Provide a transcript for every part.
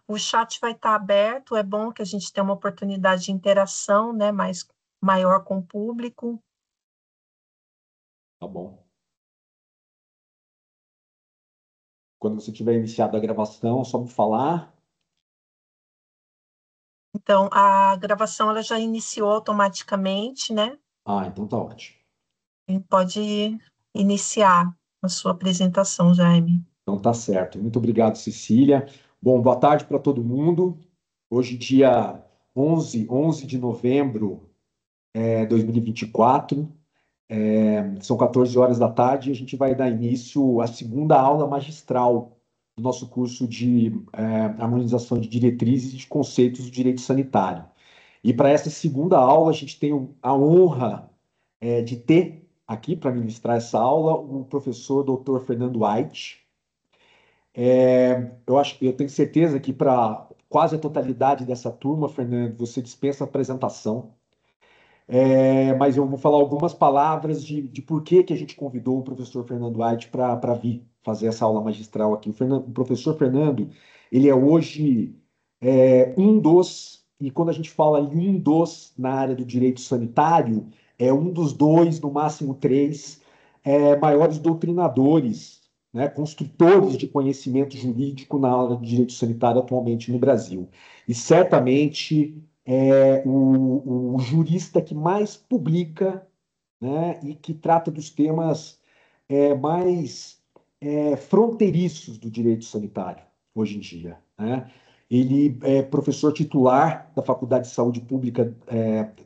O chat vai estar aberto, é bom que a gente tenha uma oportunidade de interação, né, maior com o público. Tá bom. Quando você tiver iniciado a gravação, é só me falar. Então, a gravação ela já iniciou automaticamente, né? Então tá ótimo. E pode iniciar a sua apresentação, Jaime. Então tá certo. Muito obrigado, Cecília. Bom, boa tarde para todo mundo. Hoje, dia 11 de novembro de 2024, são 14 horas da tarde e a gente vai dar início à segunda aula magistral do nosso curso de harmonização de diretrizes e de conceitos do direito sanitário. E para essa segunda aula, a gente tem a honra de ter aqui para ministrar essa aula o professor Dr. Fernando White. Eu tenho certeza que para quase a totalidade dessa turma, Fernando, você dispensa a apresentação. Mas eu vou falar algumas palavras de por que a gente convidou o professor Fernando White para vir fazer essa aula magistral aqui. O professor Fernando, ele é hoje e quando a gente fala em na área do direito sanitário, é um dos dois, no máximo três, maiores doutrinadores, né, construtores de conhecimento jurídico na área do direito sanitário atualmente no Brasil. E certamente o jurista que mais publica, né, e que trata dos temas mais fronteiriços do direito sanitário hoje em dia, né? Ele é professor titular da Faculdade de Saúde Pública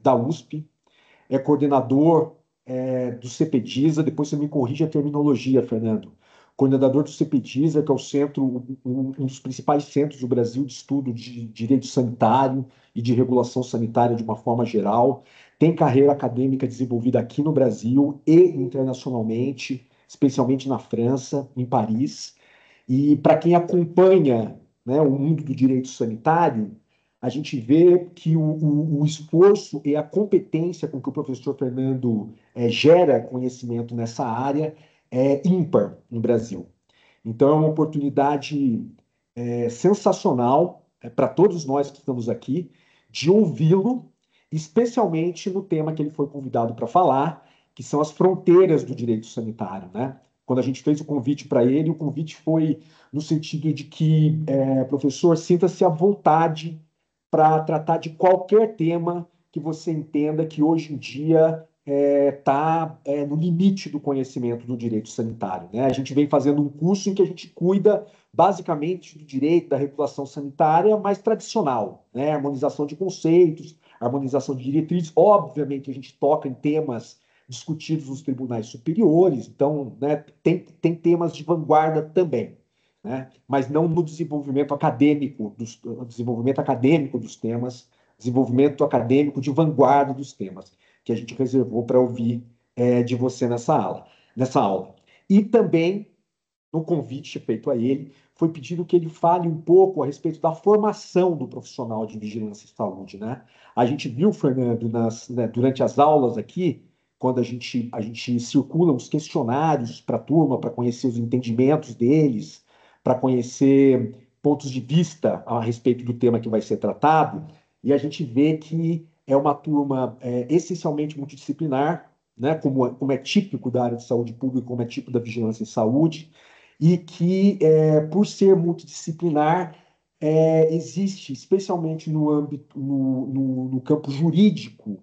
da USP, é coordenador do CPDISA, depois você me corrige a terminologia, Fernando. Coordenador do CPDISA, que é o centro, um dos principais centros do Brasil de estudo de direito sanitário e de regulação sanitária de uma forma geral. Tem carreira acadêmica desenvolvida aqui no Brasil e internacionalmente, especialmente na França, em Paris. E para quem acompanha, né, o mundo do direito sanitário, a gente vê que o esforço e a competência com que o professor Fernando gera conhecimento nessa área é ímpar no Brasil. Então, é uma oportunidade sensacional para todos nós que estamos aqui de ouvi-lo, especialmente no tema que ele foi convidado para falar, que são as fronteiras do direito sanitário, né? Quando a gente fez o convite para ele, o convite foi no sentido de que, professor, sinta-se à vontade para tratar de qualquer tema que você entenda que hoje em dia está no limite do conhecimento do direito sanitário, né? A gente vem fazendo um curso em que a gente cuida basicamente do direito da regulação sanitária mais tradicional, né? Harmonização de conceitos, harmonização de diretrizes. Obviamente, a gente toca em temas discutidos nos tribunais superiores, então, né, tem temas de vanguarda também, né? Mas não no desenvolvimento acadêmico dos temas, desenvolvimento acadêmico de vanguarda dos temas, que a gente reservou para ouvir de você nessa aula. E também, no convite feito a ele, foi pedido que ele fale um pouco a respeito da formação do profissional de vigilância e saúde, né? A gente viu, Fernando, durante as aulas aqui, quando a gente circula os questionários para a turma, para conhecer os entendimentos deles, para conhecer pontos de vista a respeito do tema que vai ser tratado, e a gente vê que é uma turma essencialmente multidisciplinar, né, como é típico da área de saúde pública, como é típico da vigilância em saúde, e que, por ser multidisciplinar, existe, especialmente no âmbito, no campo jurídico,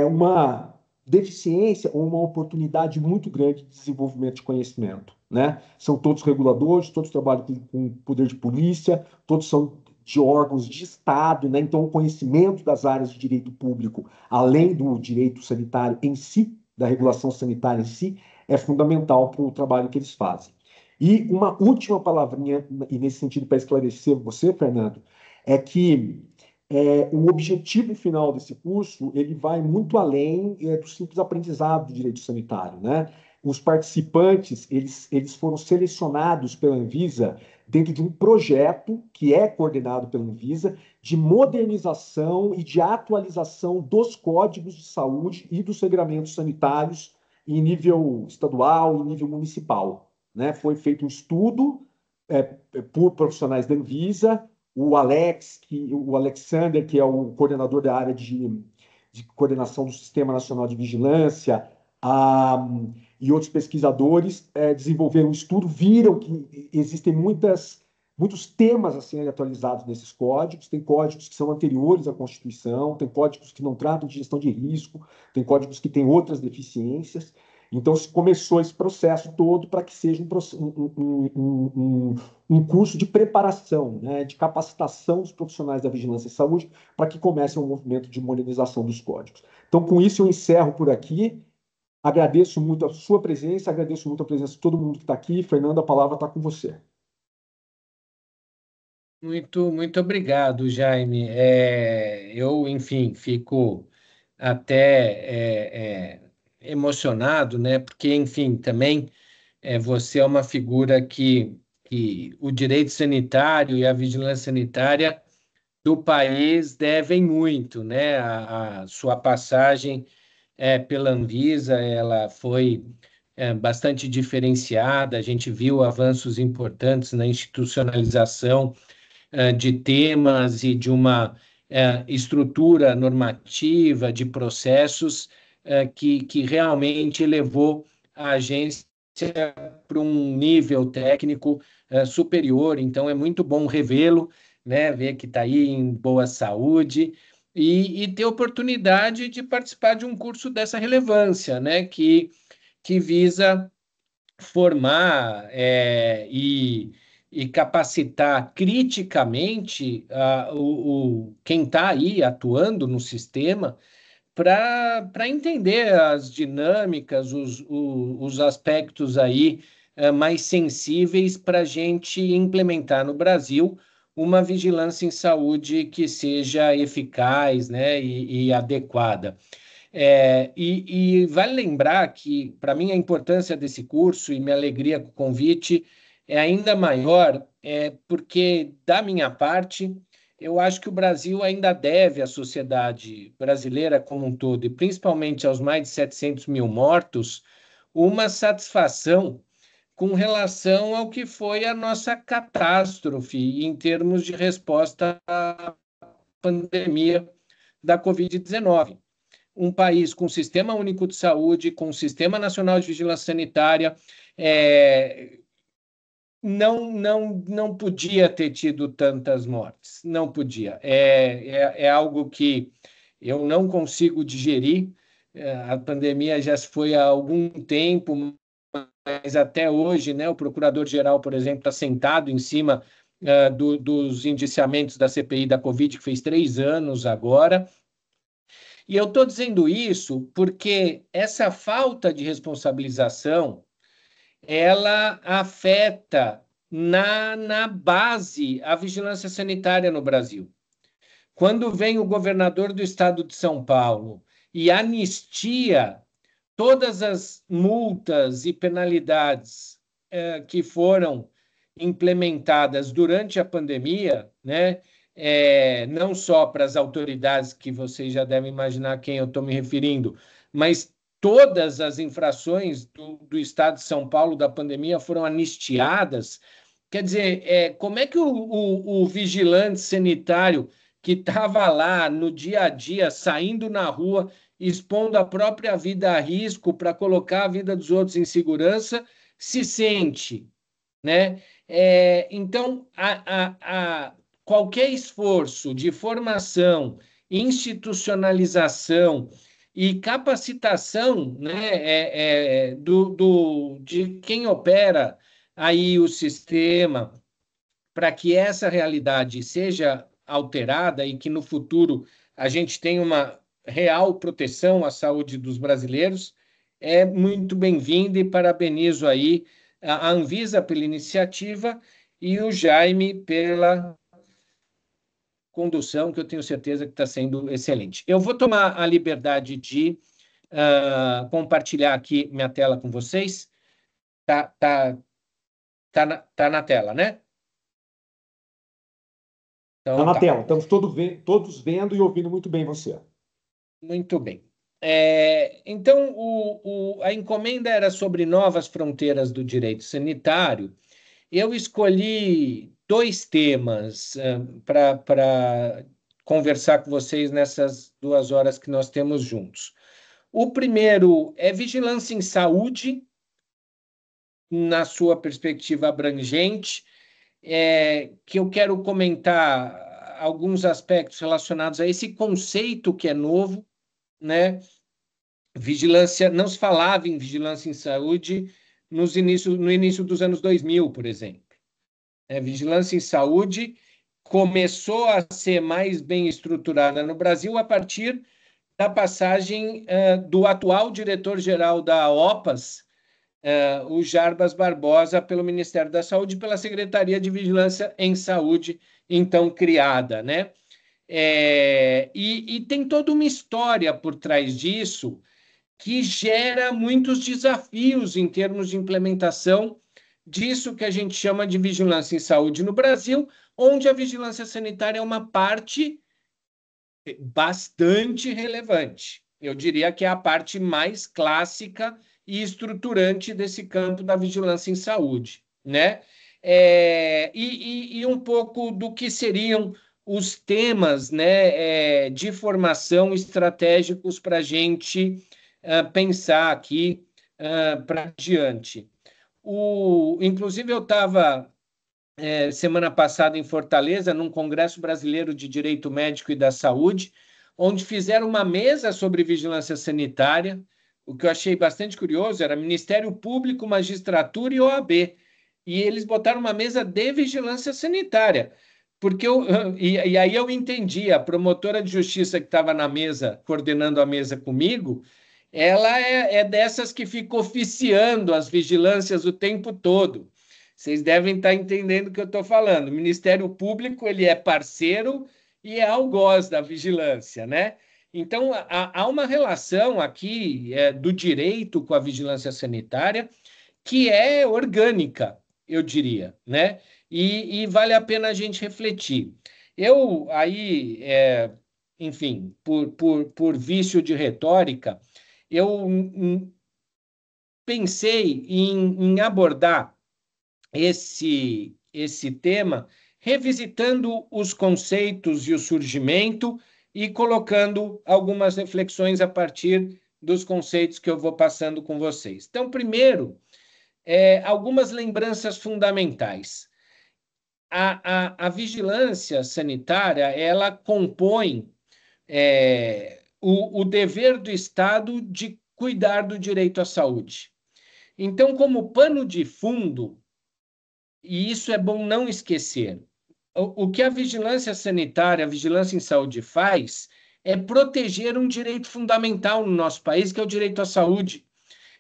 uma deficiência ou uma oportunidade muito grande de desenvolvimento de conhecimento, né? São todos reguladores, todos trabalham com poder de polícia, todos são de órgãos de Estado, né? Então, o conhecimento das áreas de direito público, além do direito sanitário em si, da regulação sanitária em si, é fundamental para o trabalho que eles fazem. E uma última palavrinha, e nesse sentido, para esclarecer você, Fernando, é que o objetivo final desse curso ele vai muito além do simples aprendizado do direito sanitário, né? Os participantes eles foram selecionados pela Anvisa dentro de um projeto que é coordenado pela Anvisa de modernização e de atualização dos códigos de saúde e dos regramentos sanitários em nível estadual e nível municipal, né? Foi feito um estudo por profissionais da Anvisa. o Alexander, que é o coordenador da área de coordenação do Sistema Nacional de Vigilância, e outros pesquisadores desenvolveram um estudo, viram que existem muitos temas a serem atualizados nesses códigos. Tem códigos que são anteriores à Constituição, tem códigos que não tratam de gestão de risco, tem códigos que têm outras deficiências. Então, se começou esse processo todo para que seja um curso de preparação, né, de capacitação dos profissionais da vigilância e saúde, para que comece um movimento de modernização dos códigos. Então, com isso, eu encerro por aqui. Agradeço muito a sua presença, agradeço muito a presença de todo mundo que está aqui. Fernando, a palavra está com você. Muito obrigado, Jaime. Eu, enfim, fico até emocionado, né? Porque, enfim, também você é uma figura que o direito sanitário e a vigilância sanitária do país devem muito, né? A sua passagem pela Anvisa, ela foi bastante diferenciada. A gente viu avanços importantes na institucionalização de temas e de uma estrutura normativa, de processos que realmente elevou a agência para um nível técnico superior. Então, é muito bom revê-lo, né, ver que está aí em boa saúde e ter oportunidade de participar de um curso dessa relevância, né, que visa formar e capacitar criticamente quem está aí atuando no sistema para entender as dinâmicas, os aspectos aí mais sensíveis para a gente implementar no Brasil uma vigilância em saúde que seja eficaz, né, e adequada. E vale lembrar que, para mim, a importância desse curso e minha alegria com o convite é ainda maior, porque, da minha parte, eu acho que o Brasil ainda deve à sociedade brasileira como um todo, e principalmente aos mais de 700 mil mortos, uma satisfação com relação ao que foi a nossa catástrofe em termos de resposta à pandemia da Covid-19. Um país com sistema único de saúde, com sistema nacional de vigilância sanitária, não podia ter tido tantas mortes, não podia. É algo que eu não consigo digerir. A pandemia já se foi há algum tempo, mas até hoje, né, o procurador-geral, por exemplo, está sentado em cima dos indiciamentos da CPI da Covid, que fez 3 anos agora. E eu estou dizendo isso porque essa falta de responsabilização ela afeta na base a vigilância sanitária no Brasil. Quando vem o governador do estado de São Paulo e anistia todas as multas e penalidades que foram implementadas durante a pandemia, né? Não só para as autoridades, que vocês já devem imaginar a quem eu estou me referindo, mas todas as infrações do Estado de São Paulo da pandemia foram anistiadas. Quer dizer, como é que o vigilante sanitário que estava lá no dia a dia, saindo na rua, expondo a própria vida a risco para colocar a vida dos outros em segurança, se sente, né? Então, qualquer esforço de formação, institucionalização e capacitação, né, de quem opera aí o sistema para que essa realidade seja alterada e que no futuro a gente tenha uma real proteção à saúde dos brasileiros, é muito bem-vindo e parabenizo aí a Anvisa pela iniciativa e o Jaime pela condução, que eu tenho certeza que está sendo excelente. Eu vou tomar a liberdade de compartilhar aqui minha tela com vocês. Tá na tela, né? Então, tá na tela. Estamos todos vendo e ouvindo muito bem você. Muito bem. Então, a encomenda era sobre novas fronteiras do direito sanitário. Eu escolhi dois temas para conversar com vocês nessas 2 horas que nós temos juntos. O primeiro é vigilância em saúde, na sua perspectiva abrangente, que eu quero comentar alguns aspectos relacionados a esse conceito que é novo, né? Vigilância, não se falava em vigilância em saúde no início dos anos 2000, por exemplo. Vigilância em saúde começou a ser mais bem estruturada no Brasil a partir da passagem do atual diretor-geral da OPAS, o Jarbas Barbosa, pelo Ministério da Saúde, pela Secretaria de Vigilância em Saúde, então criada, né? E tem toda uma história por trás disso que gera muitos desafios em termos de implementação disso que a gente chama de vigilância em saúde no Brasil, onde a vigilância sanitária é uma parte bastante relevante. Eu diria que é a parte mais clássica e estruturante desse campo da vigilância em saúde, né? E um pouco do que seriam os temas, né, de formação estratégicos para a gente pensar aqui para diante. Inclusive, eu estava semana passada em Fortaleza, num Congresso Brasileiro de Direito Médico e da Saúde, onde fizeram uma mesa sobre vigilância sanitária. O que eu achei bastante curioso era Ministério Público, Magistratura e OAB. E eles botaram uma mesa de vigilância sanitária. E aí eu entendi, a promotora de justiça que estava na mesa, coordenando a mesa comigo, ela é dessas que fica oficiando as vigilâncias o tempo todo. Vocês devem estar entendendo o que eu estou falando. O Ministério Público, ele é parceiro e é algoz da vigilância, né? Então, há uma relação aqui do direito com a vigilância sanitária que é orgânica, eu diria, né? E vale a pena a gente refletir. Eu, aí, enfim, por vício de retórica, eu pensei em abordar esse tema, revisitando os conceitos e o surgimento e colocando algumas reflexões a partir dos conceitos que eu vou passando com vocês. Então, primeiro, algumas lembranças fundamentais. A vigilância sanitária, ela compõe o dever do Estado de cuidar do direito à saúde. Então, como pano de fundo, e isso é bom não esquecer, o que a vigilância sanitária, a vigilância em saúde faz é proteger um direito fundamental no nosso país, que é o direito à saúde,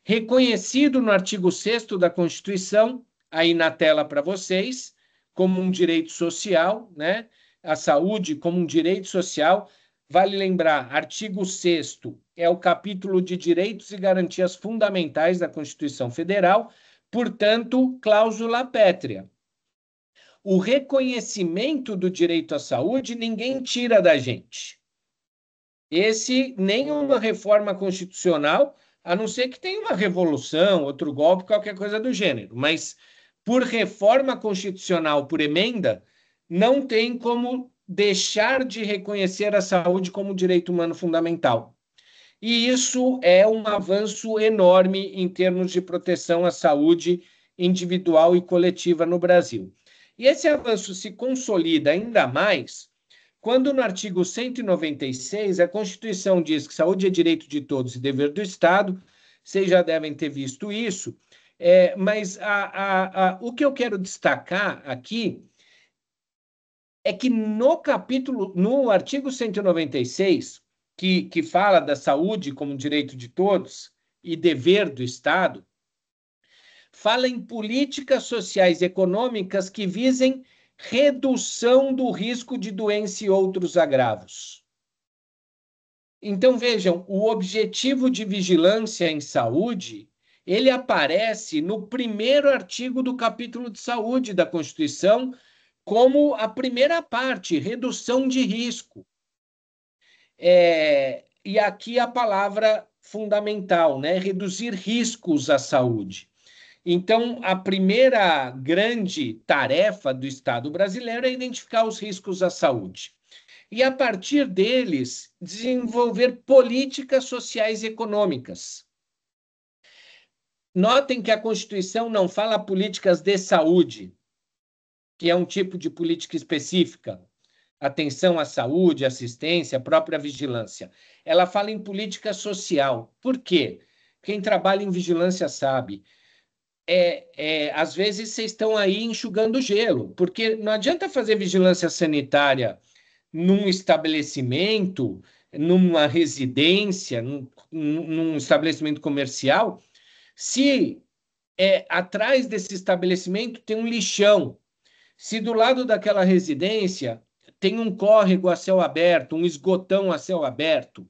reconhecido no artigo 6º da Constituição, aí na tela para vocês, como um direito social, né? A saúde como um direito social. Vale lembrar, artigo 6º é o capítulo de direitos e garantias fundamentais da Constituição Federal, portanto, cláusula pétrea. O reconhecimento do direito à saúde ninguém tira da gente. Esse nem uma reforma constitucional, a não ser que tenha uma revolução, outro golpe, qualquer coisa do gênero. Mas por reforma constitucional, por emenda, não tem como deixar de reconhecer a saúde como direito humano fundamental. E isso é um avanço enorme em termos de proteção à saúde individual e coletiva no Brasil. E esse avanço se consolida ainda mais quando no artigo 196 a Constituição diz que saúde é direito de todos e dever do Estado. Vocês já devem ter visto isso, mas o que eu quero destacar aqui é que no artigo 196, que fala da saúde como direito de todos e dever do Estado, fala em políticas sociais e econômicas que visem redução do risco de doença e outros agravos. Então, vejam, o objetivo de vigilância em saúde, ele aparece no primeiro artigo do capítulo de saúde da Constituição, como a primeira parte, redução de risco. E aqui a palavra fundamental, né? Reduzir riscos à saúde. Então, a primeira grande tarefa do Estado brasileiro é identificar os riscos à saúde. E, a partir deles, desenvolver políticas sociais e econômicas. Notem que a Constituição não fala políticas de saúde, que é um tipo de política específica, atenção à saúde, assistência, própria vigilância. Ela fala em política social. Por quê? Quem trabalha em vigilância sabe. Às vezes vocês estão aí enxugando gelo, porque não adianta fazer vigilância sanitária num estabelecimento, numa residência, num estabelecimento comercial, se atrás desse estabelecimento tem um lixão, se do lado daquela residência tem um córrego a céu aberto, um esgotão a céu aberto,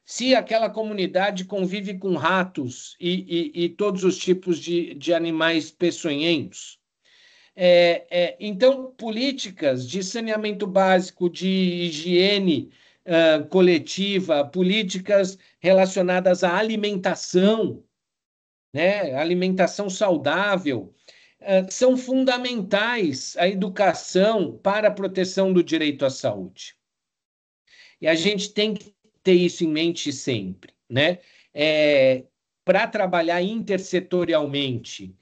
se aquela comunidade convive com ratos e todos os tipos de animais peçonhentos. Então, políticas de saneamento básico, de higiene coletiva, políticas relacionadas à alimentação, né? Alimentação saudável, são fundamentais à educação para a proteção do direito à saúde. E a gente tem que ter isso em mente sempre, né? Para trabalhar intersetorialmente,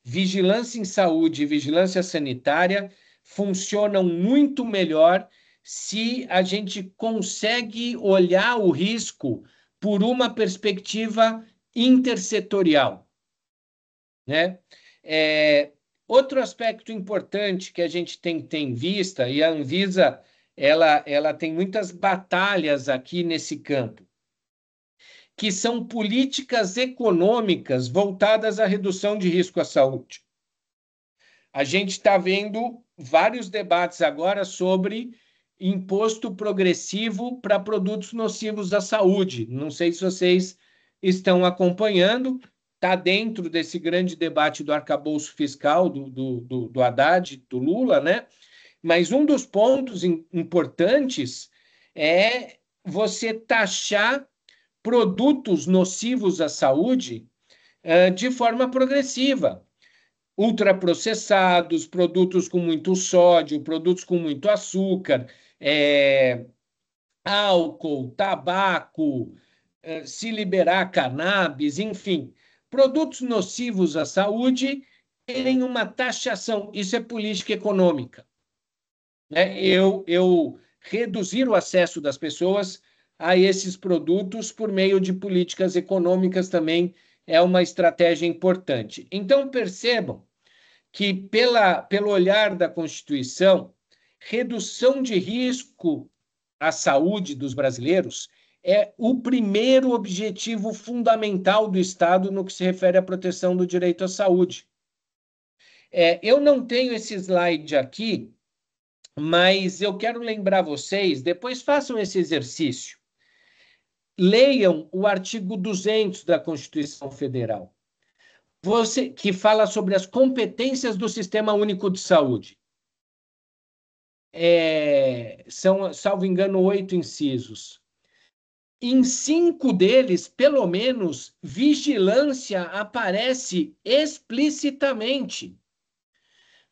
vigilância em saúde e vigilância sanitária funcionam muito melhor se a gente consegue olhar o risco por uma perspectiva intersetorial, né? Outro aspecto importante que a gente tem que ter em vista, e a Anvisa ela tem muitas batalhas aqui nesse campo, que são políticas econômicas voltadas à redução de risco à saúde. A gente está vendo vários debates agora sobre imposto progressivo para produtos nocivos à saúde. Não sei se vocês estão acompanhando, está dentro desse grande debate do arcabouço fiscal do Haddad, do Lula, né? Mas um dos pontos importantes é você taxar produtos nocivos à saúde de forma progressiva. Ultraprocessados, produtos com muito sódio, produtos com muito açúcar, álcool, tabaco, se liberar cannabis, enfim, produtos nocivos à saúde terem uma taxação. Isso é política econômica, né? Eu reduzir o acesso das pessoas a esses produtos por meio de políticas econômicas também é uma estratégia importante. Então, percebam que, pelo olhar da Constituição, redução de risco à saúde dos brasileiros é o primeiro objetivo fundamental do Estado no que se refere à proteção do direito à saúde. Eu não tenho esse slide aqui, mas eu quero lembrar vocês, depois façam esse exercício. Leiam o artigo 200 da Constituição Federal, que fala sobre as competências do Sistema Único de Saúde. São, salvo engano, 8 incisos. Em 5 deles, pelo menos, vigilância aparece explicitamente.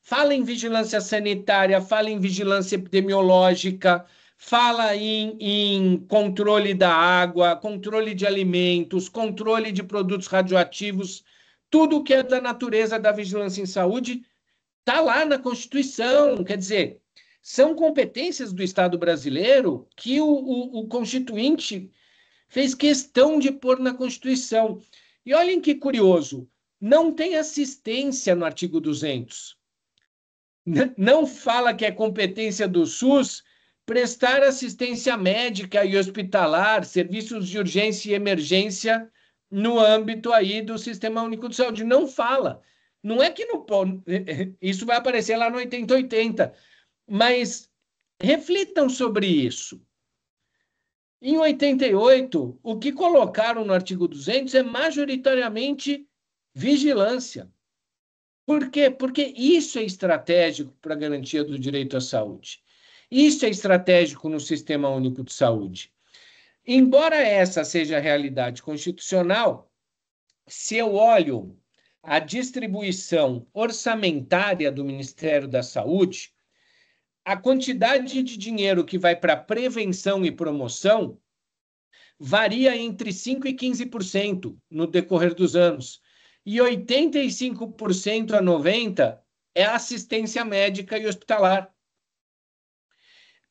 Fala em vigilância sanitária, fala em vigilância epidemiológica, fala em controle da água, controle de alimentos, controle de produtos radioativos, tudo que é da natureza da vigilância em saúde está lá na Constituição. Quer dizer, são competências do Estado brasileiro que o Constituinte fez questão de pôr na Constituição. E olhem que curioso, não tem assistência no artigo 200. Não fala que é competência do SUS prestar assistência médica e hospitalar, serviços de urgência e emergência no âmbito aí do Sistema Único de Saúde. Não fala. Não é que não pode. Isso vai aparecer lá no 8080. Mas reflitam sobre isso. Em 88, o que colocaram no artigo 200 é majoritariamente vigilância. Por quê? Porque isso é estratégico para a garantia do direito à saúde. Isso é estratégico no Sistema Único de Saúde. Embora essa seja a realidade constitucional, se eu olho a distribuição orçamentária do Ministério da Saúde, a quantidade de dinheiro que vai para prevenção e promoção varia entre 5% e 15% no decorrer dos anos. E 85% a 90% é assistência médica e hospitalar.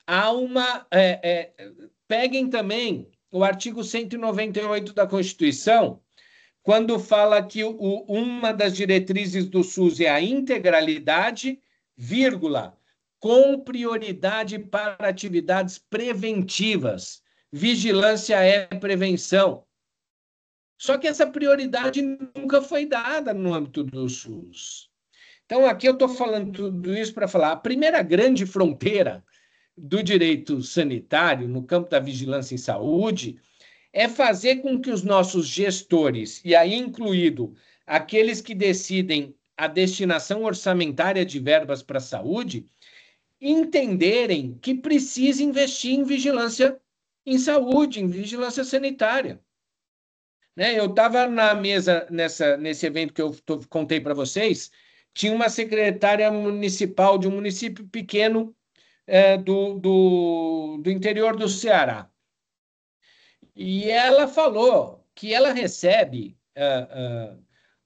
Há uma... peguem também o artigo 198 da Constituição, quando fala que uma das diretrizes do SUS é a integralidade, vírgula, com prioridade para atividades preventivas. Vigilância é prevenção. Só que essa prioridade nunca foi dada no âmbito do SUS. Então, aqui eu estou falando tudo isso para falar, a primeira grande fronteira do direito sanitário, no campo da vigilância em saúde, é fazer com que os nossos gestores, e aí incluído aqueles que decidem a destinação orçamentária de verbas para a saúde, entenderem que precisa investir em vigilância em saúde, em vigilância sanitária. Né? Eu estava na mesa nesse evento que eu contei para vocês, tinha uma secretária municipal de um município pequeno do interior do Ceará. E ela falou que ela recebe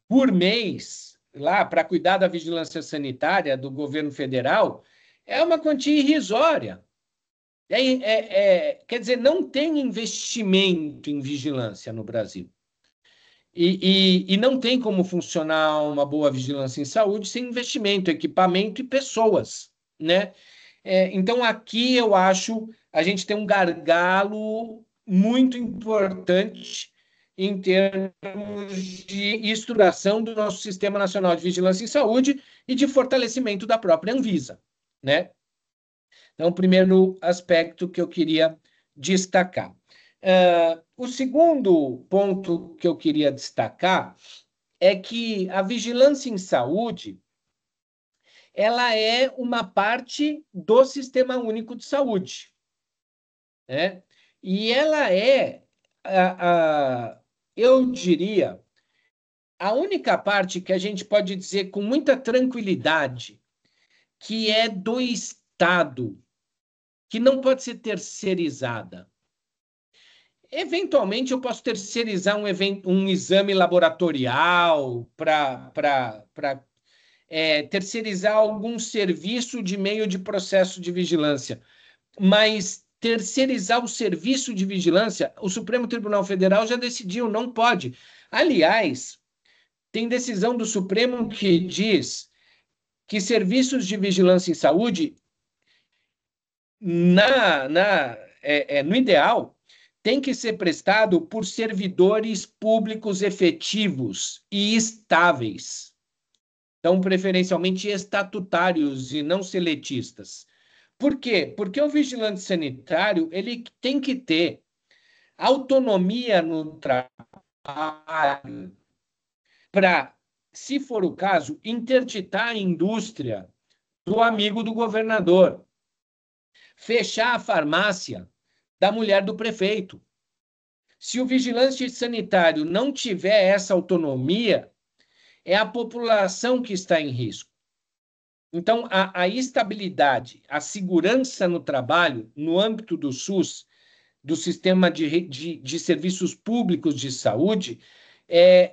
por mês, lá para cuidar da vigilância sanitária do governo federal, é uma quantia irrisória. Quer dizer, não tem investimento em vigilância no Brasil. E não tem como funcionar uma boa vigilância em saúde sem investimento, equipamento e pessoas, né? Então, aqui eu acho a gente tem um gargalo muito importante em termos de estruturação do nosso Sistema Nacional de Vigilância em Saúde e de fortalecimento da própria Anvisa, né? Então, o primeiro aspecto que eu queria destacar. O segundo ponto que eu queria destacar é que a vigilância em saúde ela é uma parte do Sistema Único de Saúde, né? E ela é, eu diria, a única parte que a gente pode dizer com muita tranquilidade que é do Estado, que não pode ser terceirizada. Eventualmente, eu posso terceirizar um exame laboratorial para terceirizar algum serviço de meio de processo de vigilância, mas terceirizar o serviço de vigilância, o Supremo Tribunal Federal já decidiu, não pode. Aliás, tem decisão do Supremo que diz que serviços de vigilância em saúde, no ideal, tem que ser prestado por servidores públicos efetivos e estáveis. Então, preferencialmente estatutários e não seletistas. Por quê? Porque o vigilante sanitário ele tem que ter autonomia no trabalho para, se for o caso, interditar a indústria do amigo do governador, fechar a farmácia da mulher do prefeito. Se o vigilante sanitário não tiver essa autonomia, é a população que está em risco. Então, a estabilidade, a segurança no trabalho, no âmbito do SUS, do Sistema de Serviços Públicos de Saúde,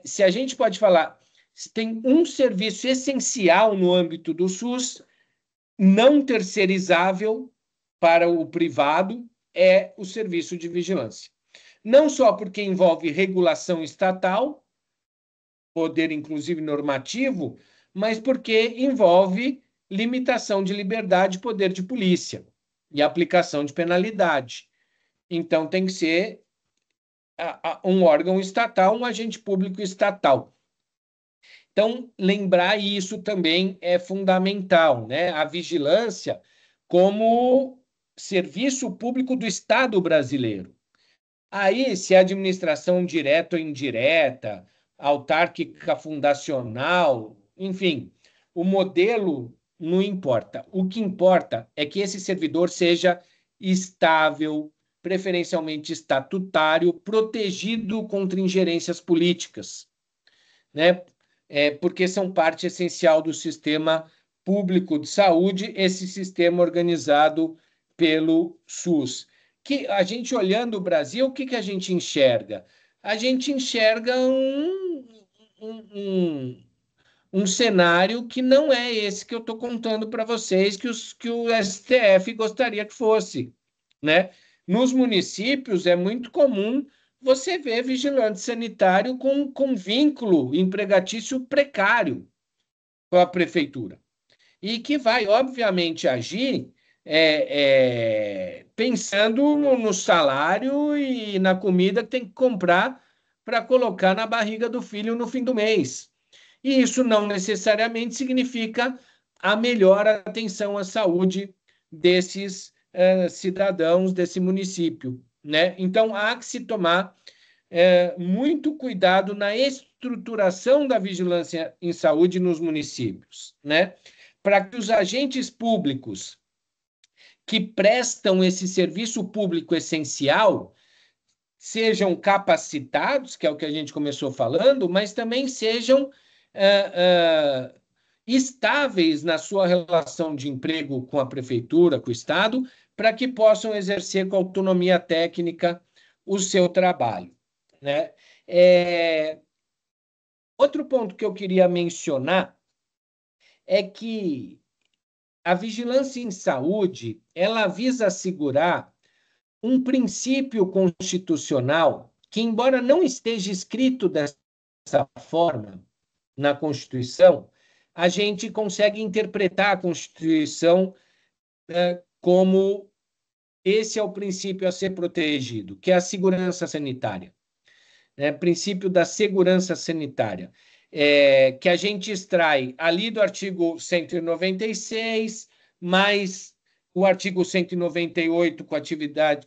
se a gente pode falar, se tem um serviço essencial no âmbito do SUS, não terceirizável para o privado, é o serviço de vigilância. Não só porque envolve regulação estatal, poder inclusive normativo, mas porque envolve limitação de liberdade e poder de polícia e aplicação de penalidade. Então, tem que ser um órgão estatal, um agente público estatal. Então, lembrar isso também é fundamental, né? A vigilância como serviço público do Estado brasileiro. Aí, se é administração direta ou indireta, autárquica fundacional, enfim, o modelo não importa. O que importa é que esse servidor seja estável, preferencialmente estatutário, protegido contra ingerências políticas, né? porque são parte essencial do sistema público de saúde, esse sistema organizado pelo SUS. Que a gente olhando o Brasil, o que a gente enxerga? A gente enxerga um cenário que não é esse que eu estou contando para vocês, que o STF gostaria que fosse, né? Nos municípios é muito comum você ver vigilante sanitário com vínculo empregatício precário com a prefeitura e que vai, obviamente, agir pensando no salário e na comida que tem que comprar para colocar na barriga do filho no fim do mês. E isso não necessariamente significa a melhor atenção à saúde desses cidadãos desse município, né? Então, há que se tomar muito cuidado na estruturação da vigilância em saúde nos municípios, né? Para que os agentes públicos que prestam esse serviço público essencial sejam capacitados, que é o que a gente começou falando, mas também sejam estáveis na sua relação de emprego com a prefeitura, com o Estado, para que possam exercer com autonomia técnica o seu trabalho, né? Outro ponto que eu queria mencionar é que a vigilância em saúde, ela visa assegurar um princípio constitucional que, embora não esteja escrito dessa forma na Constituição, a gente consegue interpretar a Constituição como esse é o princípio a ser protegido, que é a segurança sanitária, né? Princípio da segurança sanitária, que a gente extrai ali do artigo 196, mais o artigo 198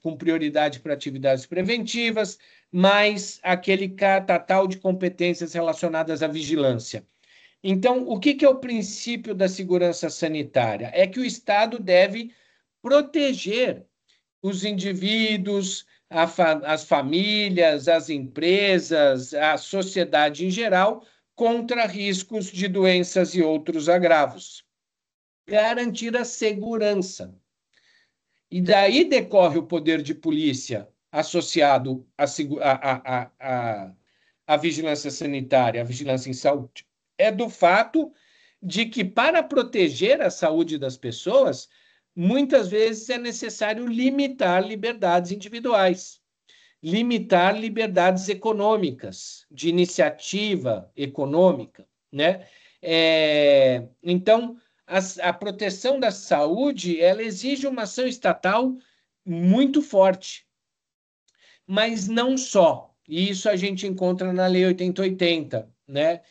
com prioridade para atividades preventivas, mais aquele catatal de competências relacionadas à vigilância. Então, o que é o princípio da segurança sanitária? É que o Estado deve proteger os indivíduos, as famílias, as empresas, a sociedade em geral, contra riscos de doenças e outros agravos. Garantir a segurança. E daí decorre o poder de polícia associado à vigilância sanitária, à vigilância em saúde. É do fato de que, para proteger a saúde das pessoas, muitas vezes é necessário limitar liberdades individuais, limitar liberdades econômicas, de iniciativa econômica, né? Então, a proteção da saúde, ela exige uma ação estatal muito forte, mas não só. E isso a gente encontra na Lei 8080, né?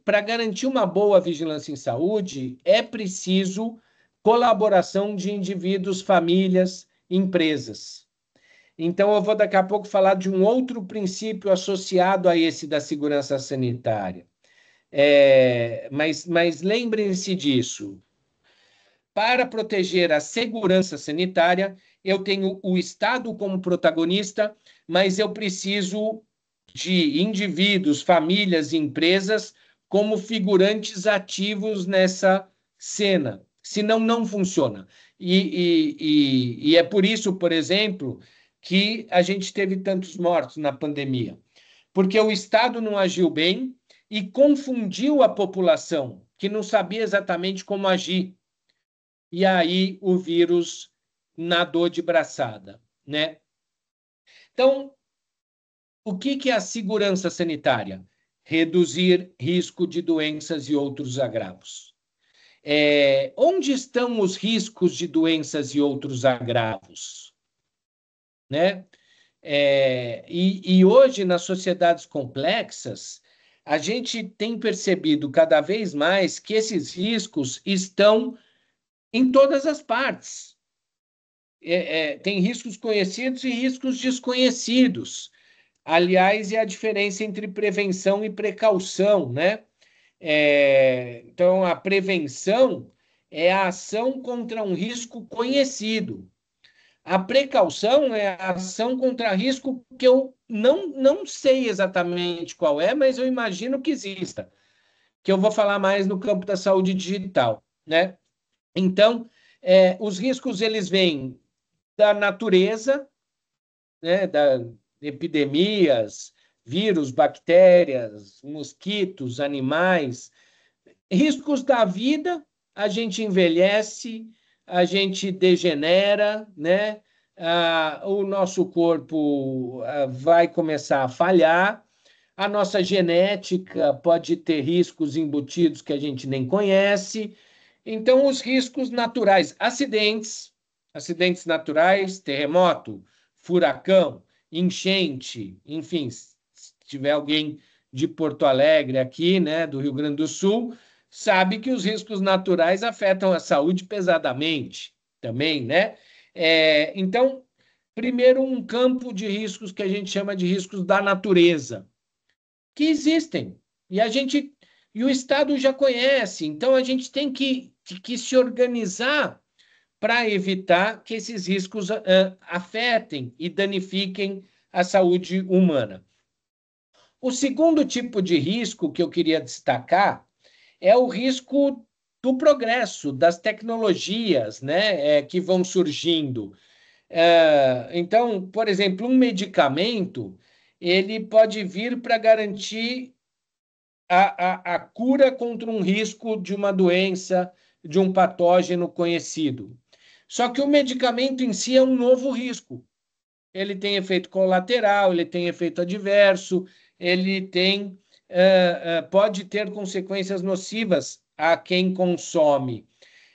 Para garantir uma boa vigilância em saúde, é preciso colaboração de indivíduos, famílias, empresas. Então, eu vou daqui a pouco falar de um outro princípio associado a esse da segurança sanitária. Mas lembrem-se disso. Para proteger a segurança sanitária, eu tenho o Estado como protagonista, mas eu preciso de indivíduos, famílias e empresas como figurantes ativos nessa cena. Senão, não funciona. E é por isso, por exemplo, que a gente teve tantos mortos na pandemia. Porque o Estado não agiu bem e confundiu a população, que não sabia exatamente como agir. E aí o vírus nadou de braçada, né? Então, o que é a segurança sanitária? Reduzir risco de doenças e outros agravos. Onde estão os riscos de doenças e outros agravos? Né? E hoje, nas sociedades complexas, a gente tem percebido cada vez mais que esses riscos estão em todas as partes. Tem riscos conhecidos e riscos desconhecidos. Aliás, é a diferença entre prevenção e precaução, né? Então, a prevenção é a ação contra um risco conhecido. A precaução é a ação contra risco que eu não sei exatamente qual é, mas eu imagino que exista, que eu vou falar mais no campo da saúde digital, né? Então, os riscos eles vêm da natureza, né, da epidemias, vírus, bactérias, mosquitos, animais, riscos da vida, a gente envelhece, a gente degenera, né? O nosso corpo vai começar a falhar, a nossa genética pode ter riscos embutidos que a gente nem conhece. Então, os riscos naturais, acidentes naturais, terremoto, furacão, enchente, enfim, se tiver alguém de Porto Alegre aqui, né, do Rio Grande do Sul, sabe que os riscos naturais afetam a saúde pesadamente também, né? Então, primeiro, um campo de riscos que a gente chama de riscos da natureza, que existem. E o Estado já conhece, então a gente tem que se organizar para evitar que esses riscos afetem e danifiquem a saúde humana. O segundo tipo de risco que eu queria destacar é o risco do progresso, das tecnologias, né, que vão surgindo. Então, por exemplo, um medicamento ele pode vir para garantir a cura contra um risco de uma doença, de um patógeno conhecido. Só que o medicamento em si é um novo risco. Ele tem efeito colateral, ele tem efeito adverso, ele pode ter consequências nocivas a quem consome.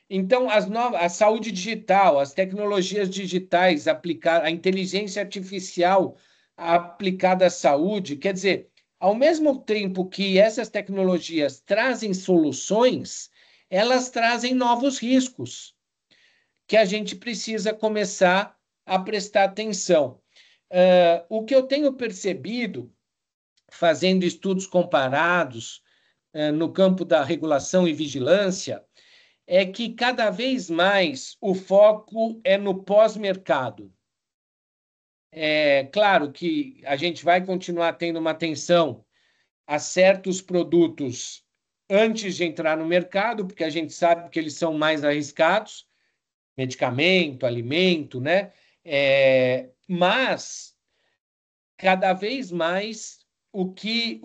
Então, a saúde digital, as tecnologias digitais, a inteligência artificial aplicada à saúde, quer dizer, ao mesmo tempo que essas tecnologias trazem soluções, elas trazem novos riscos que a gente precisa começar a prestar atenção. O que eu tenho percebido, fazendo estudos comparados no campo da regulação e vigilância, é que cada vez mais o foco é no pós-mercado. É claro que a gente vai continuar tendo uma atenção a certos produtos antes de entrar no mercado, porque a gente sabe que eles são mais arriscados, medicamento, alimento, né? Mas cada vez mais o que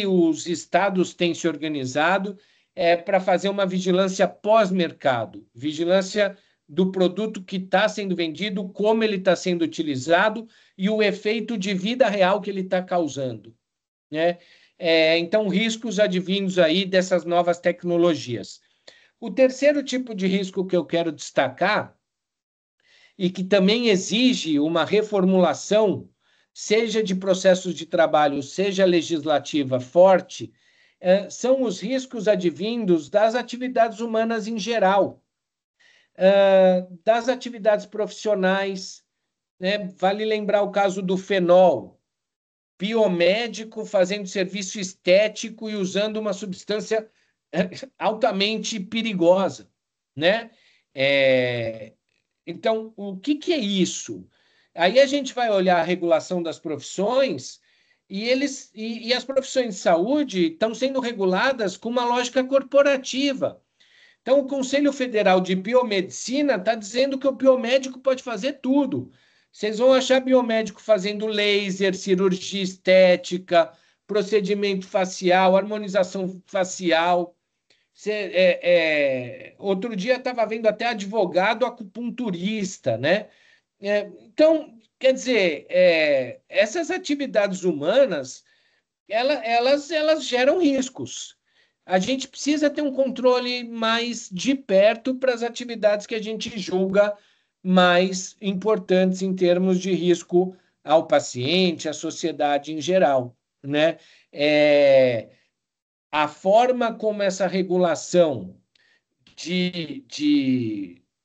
os estados têm se organizado é para fazer uma vigilância pós-mercado, vigilância do produto que está sendo vendido, como ele está sendo utilizado e o efeito de vida real que ele está causando, né? Então, riscos advindos aí dessas novas tecnologias. O terceiro tipo de risco que eu quero destacar e que também exige uma reformulação, seja de processos de trabalho, seja legislativa forte, são os riscos advindos das atividades humanas em geral, das atividades profissionais, né? Vale lembrar o caso do fenol, biomédico fazendo serviço estético e usando uma substância altamente perigosa, né? Então, o que é isso? Aí a gente vai olhar a regulação das profissões e as profissões de saúde estão sendo reguladas com uma lógica corporativa. Então, o Conselho Federal de Biomedicina está dizendo que o biomédico pode fazer tudo. Vocês vão achar biomédico fazendo laser, cirurgia estética, procedimento facial, harmonização facial. Outro dia estava vendo até advogado acupunturista, né? Então, quer dizer, essas atividades humanas, elas geram riscos. A gente precisa ter um controle mais de perto para as atividades que a gente julga mais importantes em termos de risco ao paciente, à sociedade em geral, né? A forma como essa regulação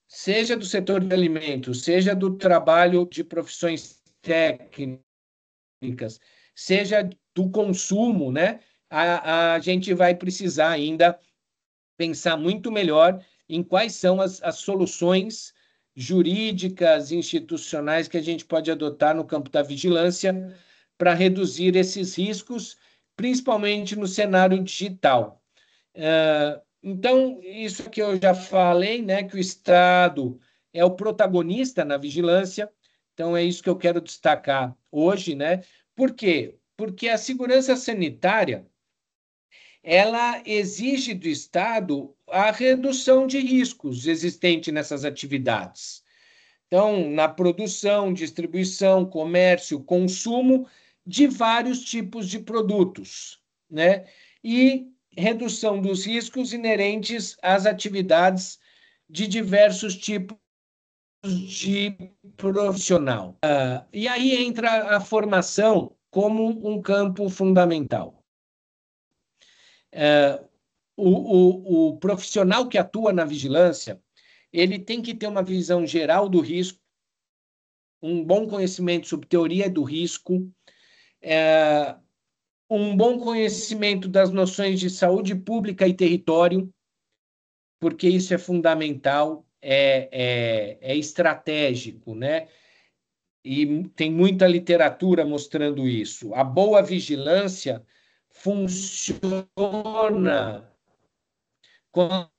seja do setor de alimentos, seja do trabalho de profissões técnicas, seja do consumo, né? A gente vai precisar ainda pensar muito melhor em quais são as soluções jurídicas, institucionais que a gente pode adotar no campo da vigilância para reduzir esses riscos, principalmente no cenário digital. Então, isso que eu já falei, né, que o Estado é o protagonista na vigilância, então é isso que eu quero destacar hoje, né? Por quê? Porque a segurança sanitária, ela exige do Estado a redução de riscos existentes nessas atividades. Então, na produção, distribuição, comércio, consumo de vários tipos de produtos, né? E redução dos riscos inerentes às atividades de diversos tipos de profissional. E aí entra a formação como um campo fundamental. O profissional que atua na vigilância, ele tem que ter uma visão geral do risco, um bom conhecimento sobre teoria do risco, um bom conhecimento das noções de saúde pública e território, porque isso é fundamental, é estratégico, né? E tem muita literatura mostrando isso. A boa vigilância funciona quando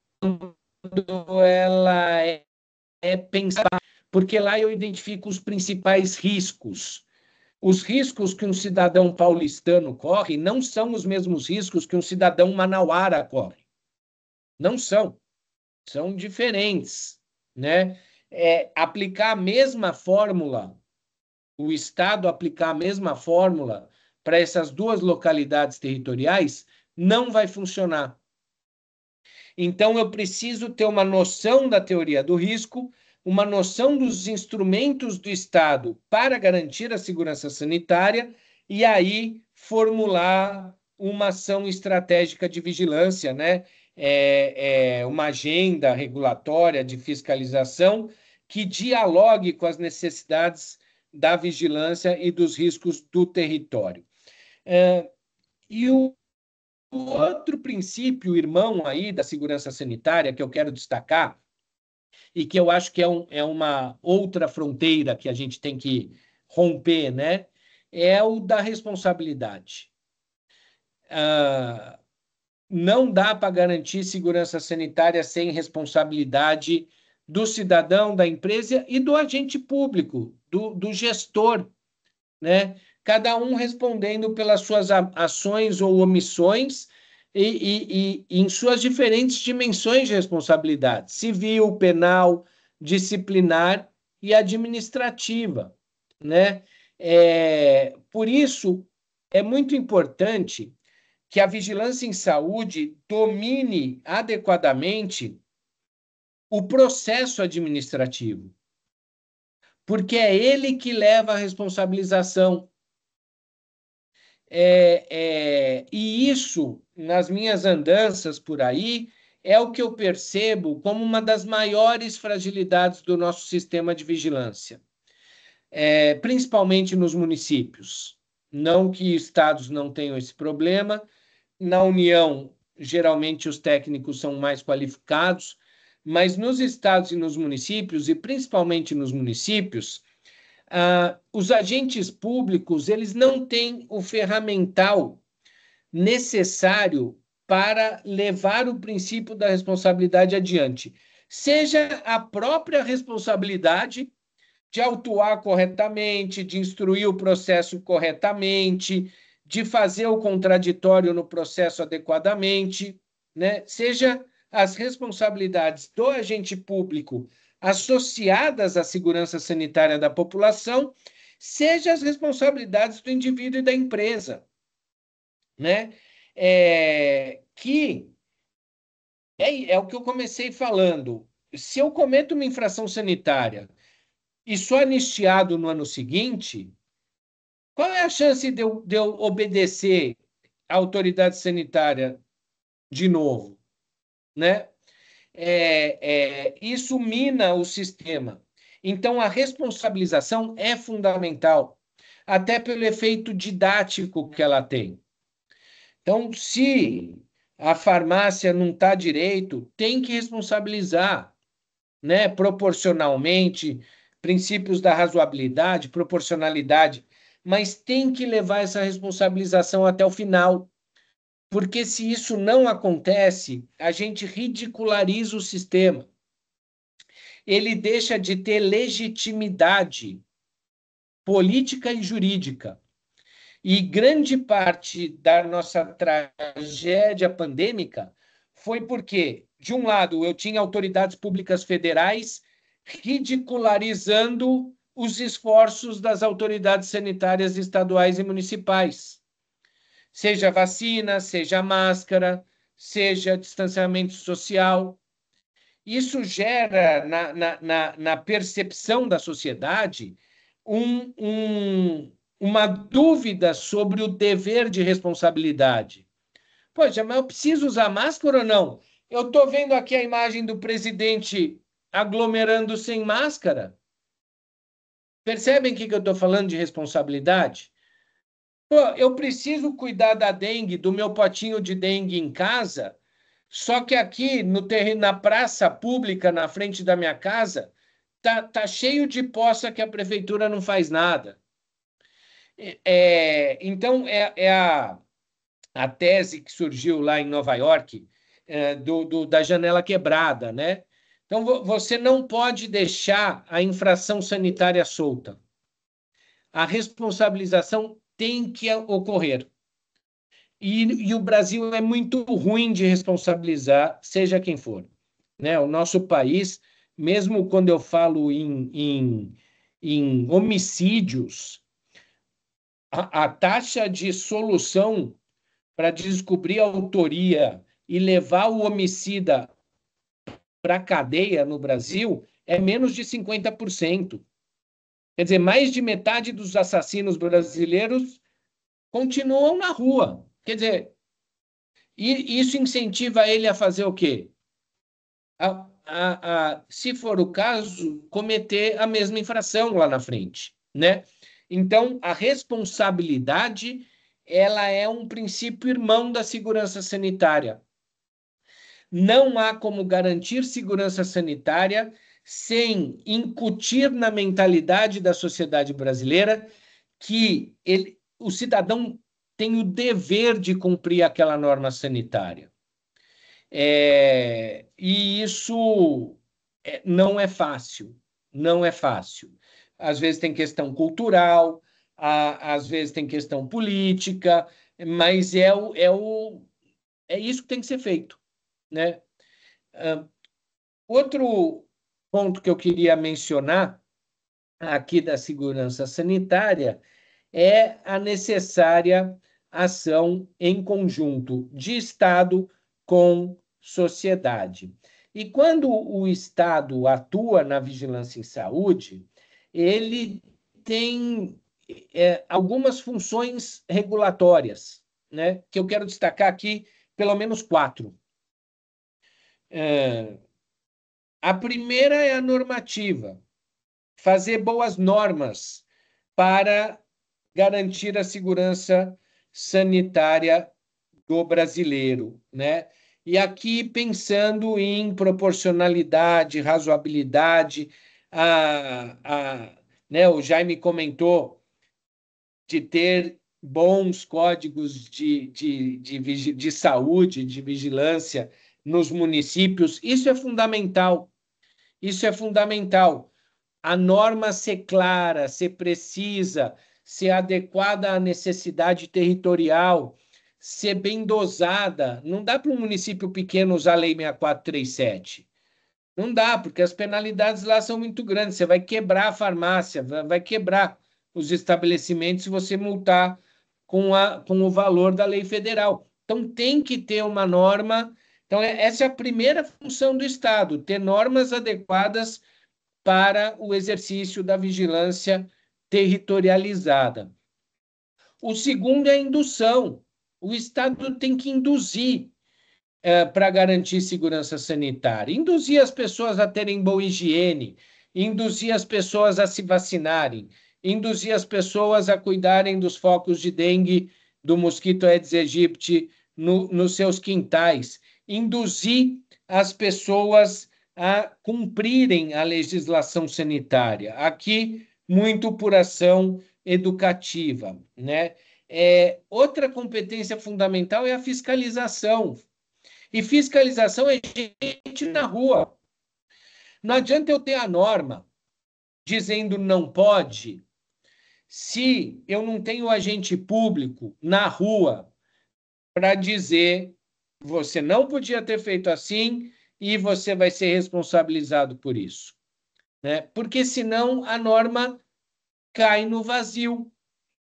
ela é pensada, porque lá eu identifico os principais riscos. Os riscos que um cidadão paulistano corre não são os mesmos riscos que um cidadão manauara corre. Não são. São diferentes, né? Aplicar a mesma fórmula, o Estado aplicar a mesma fórmula para essas duas localidades territoriais não vai funcionar. Então, eu preciso ter uma noção da teoria do risco, uma noção dos instrumentos do Estado para garantir a segurança sanitária e aí formular uma ação estratégica de vigilância, né? Uma agenda regulatória de fiscalização que dialogue com as necessidades da vigilância e dos riscos do território. E o outro princípio, irmão aí da segurança sanitária, que eu quero destacar, e que eu acho que é uma outra fronteira que a gente tem que romper, né? É o da responsabilidade. Não dá para garantir segurança sanitária sem responsabilidade do cidadão, da empresa e do agente público, do gestor, né? Cada um respondendo pelas suas ações ou omissões e em suas diferentes dimensões de responsabilidade, civil, penal, disciplinar e administrativa, né? Por isso, é muito importante que a vigilância em saúde domine adequadamente o processo administrativo, porque é ele que leva a responsabilização. E isso, nas minhas andanças por aí, é o que eu percebo como uma das maiores fragilidades do nosso sistema de vigilância, principalmente nos municípios. Não que estados não tenham esse problema, na União, geralmente os técnicos são mais qualificados, mas nos estados e nos municípios, e principalmente nos municípios, os agentes públicos eles não têm o ferramental necessário para levar o princípio da responsabilidade adiante. Seja a própria responsabilidade de autuar corretamente, de instruir o processo corretamente, de fazer o contraditório no processo adequadamente, né? Seja as responsabilidades do agente público associadas à segurança sanitária da população, seja as responsabilidades do indivíduo e da empresa, né? Que é o que eu comecei falando. Se eu cometo uma infração sanitária e sou anistiado no ano seguinte, qual é a chance de eu obedecer à autoridade sanitária de novo, né? Isso mina o sistema. Então, a responsabilização é fundamental, até pelo efeito didático que ela tem. Então, se a farmácia não está direito, tem que responsabilizar. né, proporcionalmente, princípios da razoabilidade, proporcionalidade, mas tem que levar essa responsabilização até o final, porque se isso não acontece, a gente ridiculariza o sistema. Ele deixa de ter legitimidade política e jurídica. E grande parte da nossa tragédia pandêmica foi porque, de um lado, eu tinha autoridades públicas federais ridicularizando os esforços das autoridades sanitárias estaduais e municipais, seja vacina, seja máscara, seja distanciamento social. Isso gera na percepção da sociedade uma dúvida sobre o dever de responsabilidade. Poxa, mas eu preciso usar máscara ou não? Eu estou vendo aqui a imagem do presidente aglomerando sem máscara. Percebem o que eu estou falando de responsabilidade? Pô, eu preciso cuidar da dengue, do meu potinho de dengue em casa, só que aqui no terreno, na praça pública, na frente da minha casa, tá cheio de poça que a prefeitura não faz nada. Então, a tese que surgiu lá em Nova York, da janela quebrada, né? Então, você não pode deixar a infração sanitária solta. A responsabilização tem que ocorrer. E o Brasil é muito ruim de responsabilizar, seja quem for, né? O nosso país, mesmo quando eu falo em homicídios, a taxa de solução para descobrir a autoria e levar o homicida para a cadeia no Brasil é menos de 50%. Quer dizer, mais de metade dos assassinos brasileiros continuam na rua. Quer dizer, e isso incentiva ele a fazer o quê? Se for o caso, cometer a mesma infração lá na frente, né? Então, a responsabilidade, ela é um princípio irmão da segurança sanitária. Não há como garantir segurança sanitária sem incutir na mentalidade da sociedade brasileira que o cidadão tem o dever de cumprir aquela norma sanitária. E isso não é fácil, não é fácil. Às vezes tem questão cultural, às vezes tem questão política, mas é isso que tem que ser feito, né? Outro ponto que eu queria mencionar aqui da segurança sanitária é a necessária ação em conjunto de Estado com sociedade. E quando o Estado atua na vigilância em saúde, ele tem algumas funções regulatórias, né, que eu quero destacar aqui, pelo menos 4. A primeira é a normativa, fazer boas normas para garantir a segurança sanitária do brasileiro, né? E aqui pensando em proporcionalidade, razoabilidade, né, o Jaime comentou de ter bons códigos de saúde, de vigilância nos municípios, isso é fundamental. Isso é fundamental. A norma ser clara, ser precisa, ser adequada à necessidade territorial, ser bem dosada. Não dá para um município pequeno usar a Lei 6437. Não dá, porque as penalidades lá são muito grandes. Você vai quebrar a farmácia, vai quebrar os estabelecimentos se você multar com o valor da lei federal. Então, tem que ter uma norma. Então, essa é a primeira função do Estado, ter normas adequadas para o exercício da vigilância territorializada. O segundo é a indução. O Estado tem que induzir para garantir segurança sanitária, induzir as pessoas a terem boa higiene, induzir as pessoas a se vacinarem, induzir as pessoas a cuidarem dos focos de dengue do mosquito Aedes aegypti nos seus quintais, induzir as pessoas a cumprirem a legislação sanitária. Aqui, muito por ação educativa, né? Outra competência fundamental é a fiscalização. E fiscalização é gente na rua. Não adianta eu ter a norma dizendo não pode, se eu não tenho agente público na rua para dizer você não podia ter feito assim e você vai ser responsabilizado por isso, né? Porque senão a norma cai no vazio,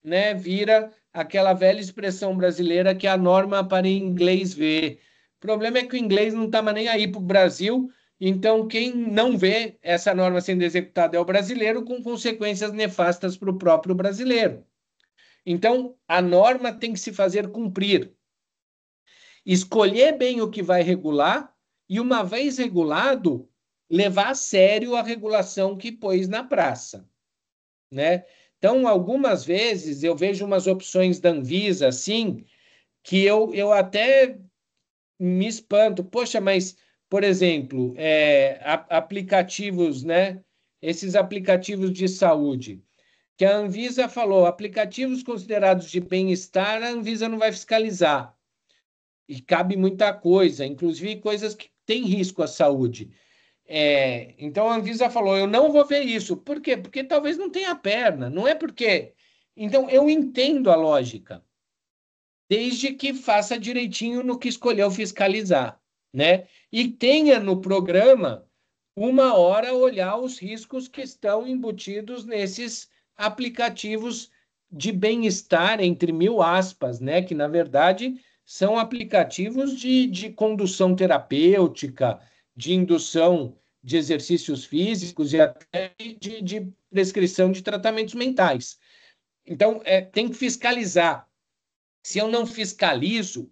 né? Vira aquela velha expressão brasileira que a norma para inglês ver. O problema é que o inglês não está nem aí para o Brasil, então quem não vê essa norma sendo executada é o brasileiro, com consequências nefastas para o próprio brasileiro. Então, a norma tem que se fazer cumprir. Escolher bem o que vai regular e, uma vez regulado, levar a sério a regulação que pôs na praça, né? Então, algumas vezes eu vejo umas opções da Anvisa assim, que eu até me espanto. Poxa, mas, por exemplo, aplicativos, né? Esses aplicativos de saúde, que a Anvisa falou, aplicativos considerados de bem-estar, a Anvisa não vai fiscalizar. E cabe muita coisa, inclusive coisas que têm risco à saúde. Então a Anvisa falou, eu não vou ver isso. Por quê? Porque talvez não tenha perna, não é porque... Então eu entendo a lógica, desde que faça direitinho no que escolheu fiscalizar, né? E tenha no programa uma hora olhar os riscos que estão embutidos nesses aplicativos de bem-estar, entre mil aspas, né? Que na verdade são aplicativos de condução terapêutica, de indução de exercícios físicos e até de prescrição de tratamentos mentais. Então, tem que fiscalizar. Se eu não fiscalizo,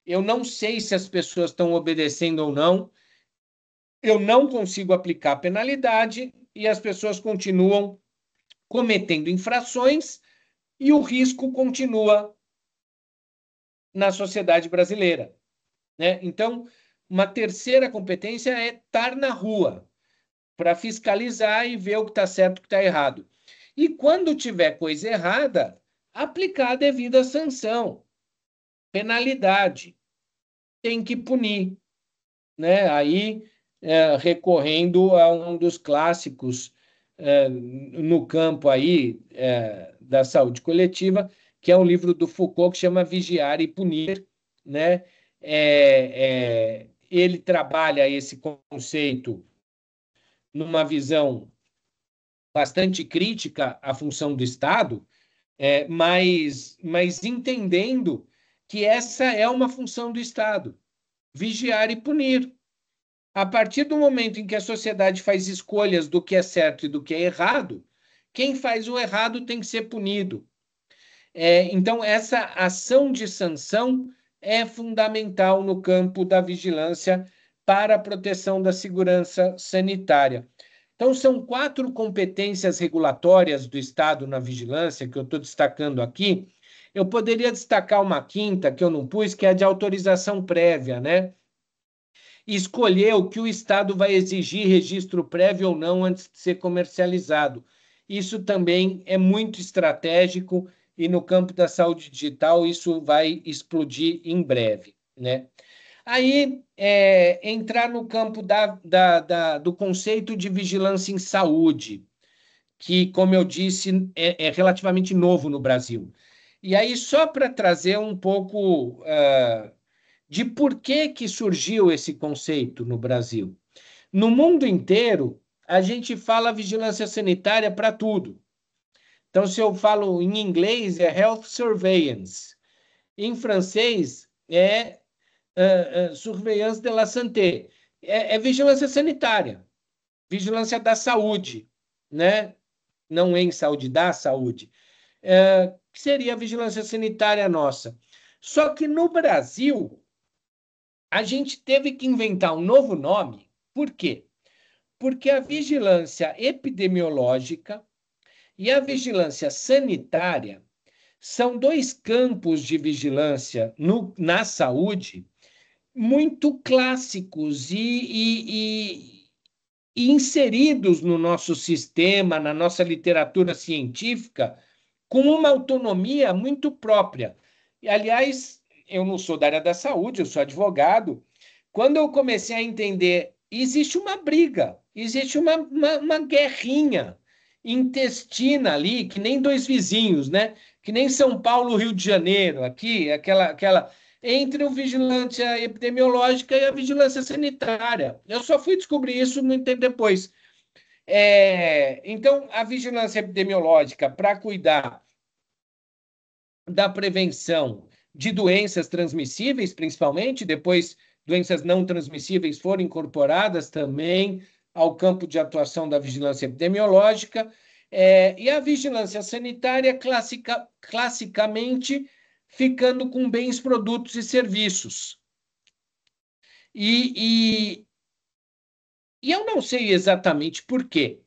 eu não sei se as pessoas estão obedecendo ou não, eu não consigo aplicar penalidade e as pessoas continuam cometendo infrações e o risco continua na sociedade brasileira, né? Então, uma terceira competência é estar na rua para fiscalizar e ver o que está certo e o que está errado. E quando tiver coisa errada, aplicar a devida sanção, penalidade, tem que punir, né? Aí, recorrendo a um dos clássicos no campo aí da saúde coletiva, que é um livro do Foucault que chama Vigiar e Punir, né? Ele trabalha esse conceito numa visão bastante crítica à função do Estado, mas entendendo que essa é uma função do Estado, vigiar e punir. A partir do momento em que a sociedade faz escolhas do que é certo e do que é errado, quem faz o errado tem que ser punido. Então, essa ação de sanção é fundamental no campo da vigilância para a proteção da segurança sanitária. Então, são 4 competências regulatórias do Estado na vigilância que eu estou destacando aqui. Eu poderia destacar uma quinta que eu não pus, que é a de autorização prévia, né? Escolher o que o Estado vai exigir registro prévio ou não antes de ser comercializado. Isso também é muito estratégico e no campo da saúde digital isso vai explodir em breve, né? Aí, entrar no campo do conceito de vigilância em saúde, que, como eu disse, é relativamente novo no Brasil. E aí, só para trazer um pouco de por que surgiu esse conceito no Brasil. No mundo inteiro, a gente fala vigilância sanitária para tudo. Então, se eu falo em inglês, é health surveillance. Em francês, surveillance de la santé. Vigilância sanitária, vigilância da saúde, né? Não em saúde, da saúde. Que seria a vigilância sanitária nossa. Só que no Brasil, a gente teve que inventar um novo nome. Por quê? Porque a vigilância epidemiológica e a vigilância sanitária são 2 campos de vigilância na saúde muito clássicos inseridos no nosso sistema, na nossa literatura científica, com uma autonomia muito própria. E, aliás, eu não sou da área da saúde, eu sou advogado. Quando eu comecei a entender, existe uma briga, existe uma guerrinha intestina ali, que nem dois vizinhos, né? Que nem São Paulo, Rio de Janeiro, aqui, aquela entre a vigilância epidemiológica e a vigilância sanitária. Eu só fui descobrir isso muito tempo depois. Então, a vigilância epidemiológica, para cuidar da prevenção de doenças transmissíveis, principalmente, depois doenças não transmissíveis foram incorporadas também ao campo de atuação da vigilância epidemiológica, e a vigilância sanitária, classicamente, ficando com bens, produtos e serviços. E eu não sei exatamente por quê,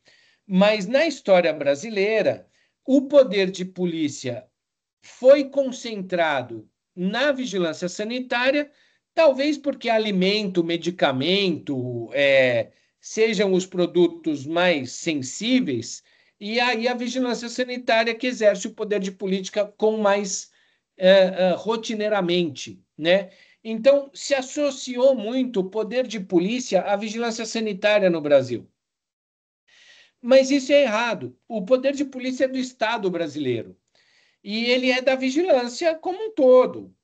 mas na história brasileira, o poder de polícia foi concentrado na vigilância sanitária, talvez porque alimento, medicamento, sejam os produtos mais sensíveis, e aí a vigilância sanitária que exerce o poder de política com mais rotineiramente, né? Então, se associou muito o poder de polícia à vigilância sanitária no Brasil. Mas isso é errado. O poder de polícia é do Estado brasileiro. E ele é da vigilância como um todo,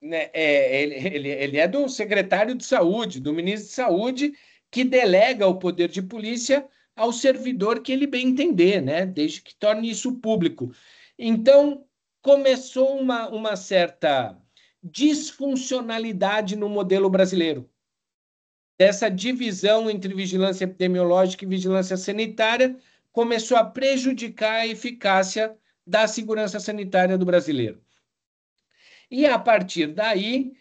né? Ele é do secretário de saúde, do ministro de saúde, que delega o poder de polícia ao servidor que ele bem entender, né? Desde que torne isso público. Então, começou uma certa disfuncionalidade no modelo brasileiro, dessa divisão entre vigilância epidemiológica e vigilância sanitária, começou a prejudicar a eficácia da segurança sanitária do brasileiro. E, a partir daí,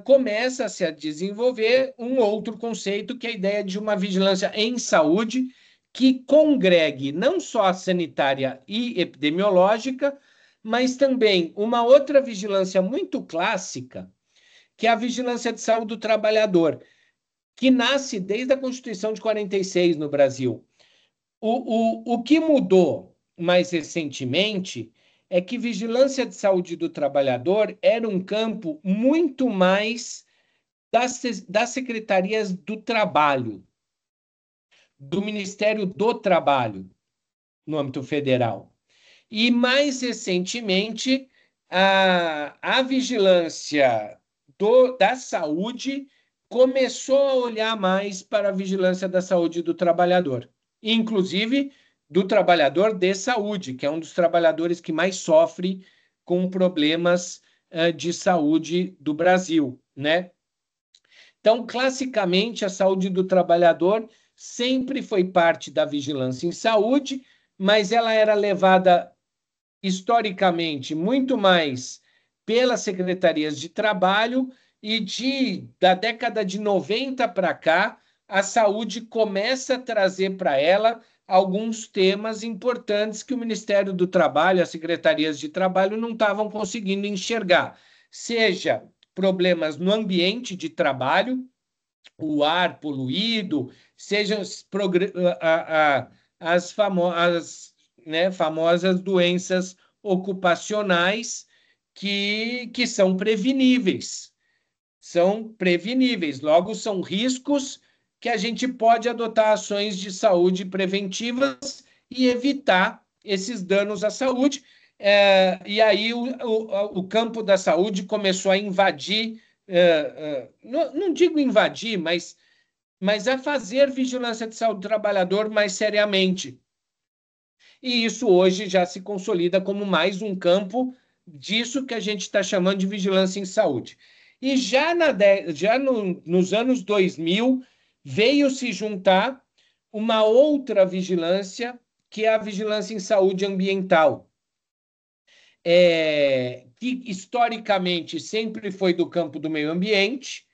começa-se a desenvolver um outro conceito, que é a ideia de uma vigilância em saúde, que congregue não só a sanitária e epidemiológica, mas também uma outra vigilância muito clássica, que é a vigilância de saúde do trabalhador, que nasce desde a Constituição de 46 no Brasil. O que mudou mais recentemente é que vigilância de saúde do trabalhador era um campo muito mais das secretarias do trabalho, do Ministério do Trabalho, no âmbito federal. E, mais recentemente, a vigilância da saúde começou a olhar mais para a vigilância da saúde do trabalhador, inclusive do trabalhador de saúde, que é um dos trabalhadores que mais sofre com problemas de saúde do Brasil, né? Então, classicamente, a saúde do trabalhador sempre foi parte da vigilância em saúde, mas ela era levada historicamente muito mais pelas secretarias de trabalho, e da década de 90 para cá, a saúde começa a trazer para ela alguns temas importantes que o Ministério do Trabalho, as secretarias de trabalho não estavam conseguindo enxergar, seja problemas no ambiente de trabalho, o ar poluído, sejam as famosas doenças ocupacionais que são preveníveis. São preveníveis, logo são riscos que a gente pode adotar ações de saúde preventivas e evitar esses danos à saúde. E aí o campo da saúde começou a invadir, não digo invadir, mas a fazer vigilância de saúde do trabalhador mais seriamente. E isso hoje já se consolida como mais um campo disso que a gente está chamando de vigilância em saúde. E já nos anos 2000, veio se juntar uma outra vigilância, que é a vigilância em saúde ambiental, que historicamente sempre foi do campo do meio ambiente,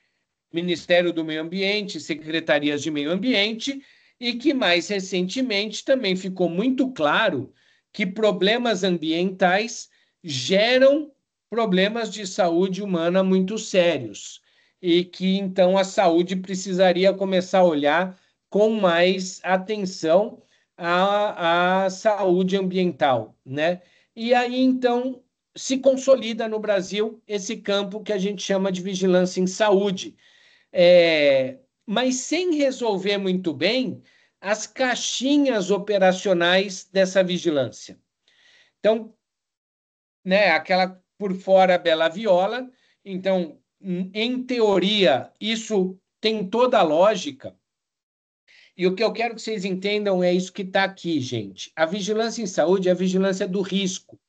Ministério do Meio Ambiente, secretarias de meio ambiente, e que mais recentemente também ficou muito claro que problemas ambientais geram problemas de saúde humana muito sérios, e que então a saúde precisaria começar a olhar com mais atenção à saúde ambiental, né? E aí, então, se consolida no Brasil esse campo que a gente chama de vigilância em saúde, mas sem resolver muito bem as caixinhas operacionais dessa vigilância. Então, né, aquela por fora bela viola, então, em teoria, isso tem toda a lógica, e o que eu quero que vocês entendam é isso que está aqui, gente. A vigilância em saúde é a vigilância do risco.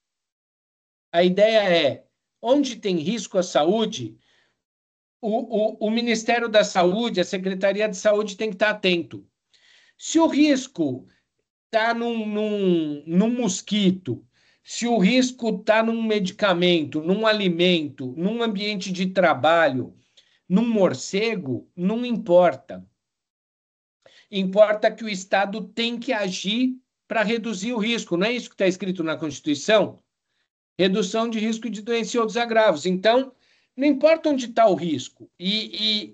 A ideia é, onde tem risco à saúde, o Ministério da Saúde, a Secretaria de Saúde tem que estar atento. Se o risco está num mosquito, se o risco está num medicamento, num alimento, num ambiente de trabalho, num morcego, não importa. Importa que o Estado tem que agir para reduzir o risco. Não é isso que está escrito na Constituição? Redução de risco de doença e outros agravos. Então, não importa onde está o risco. E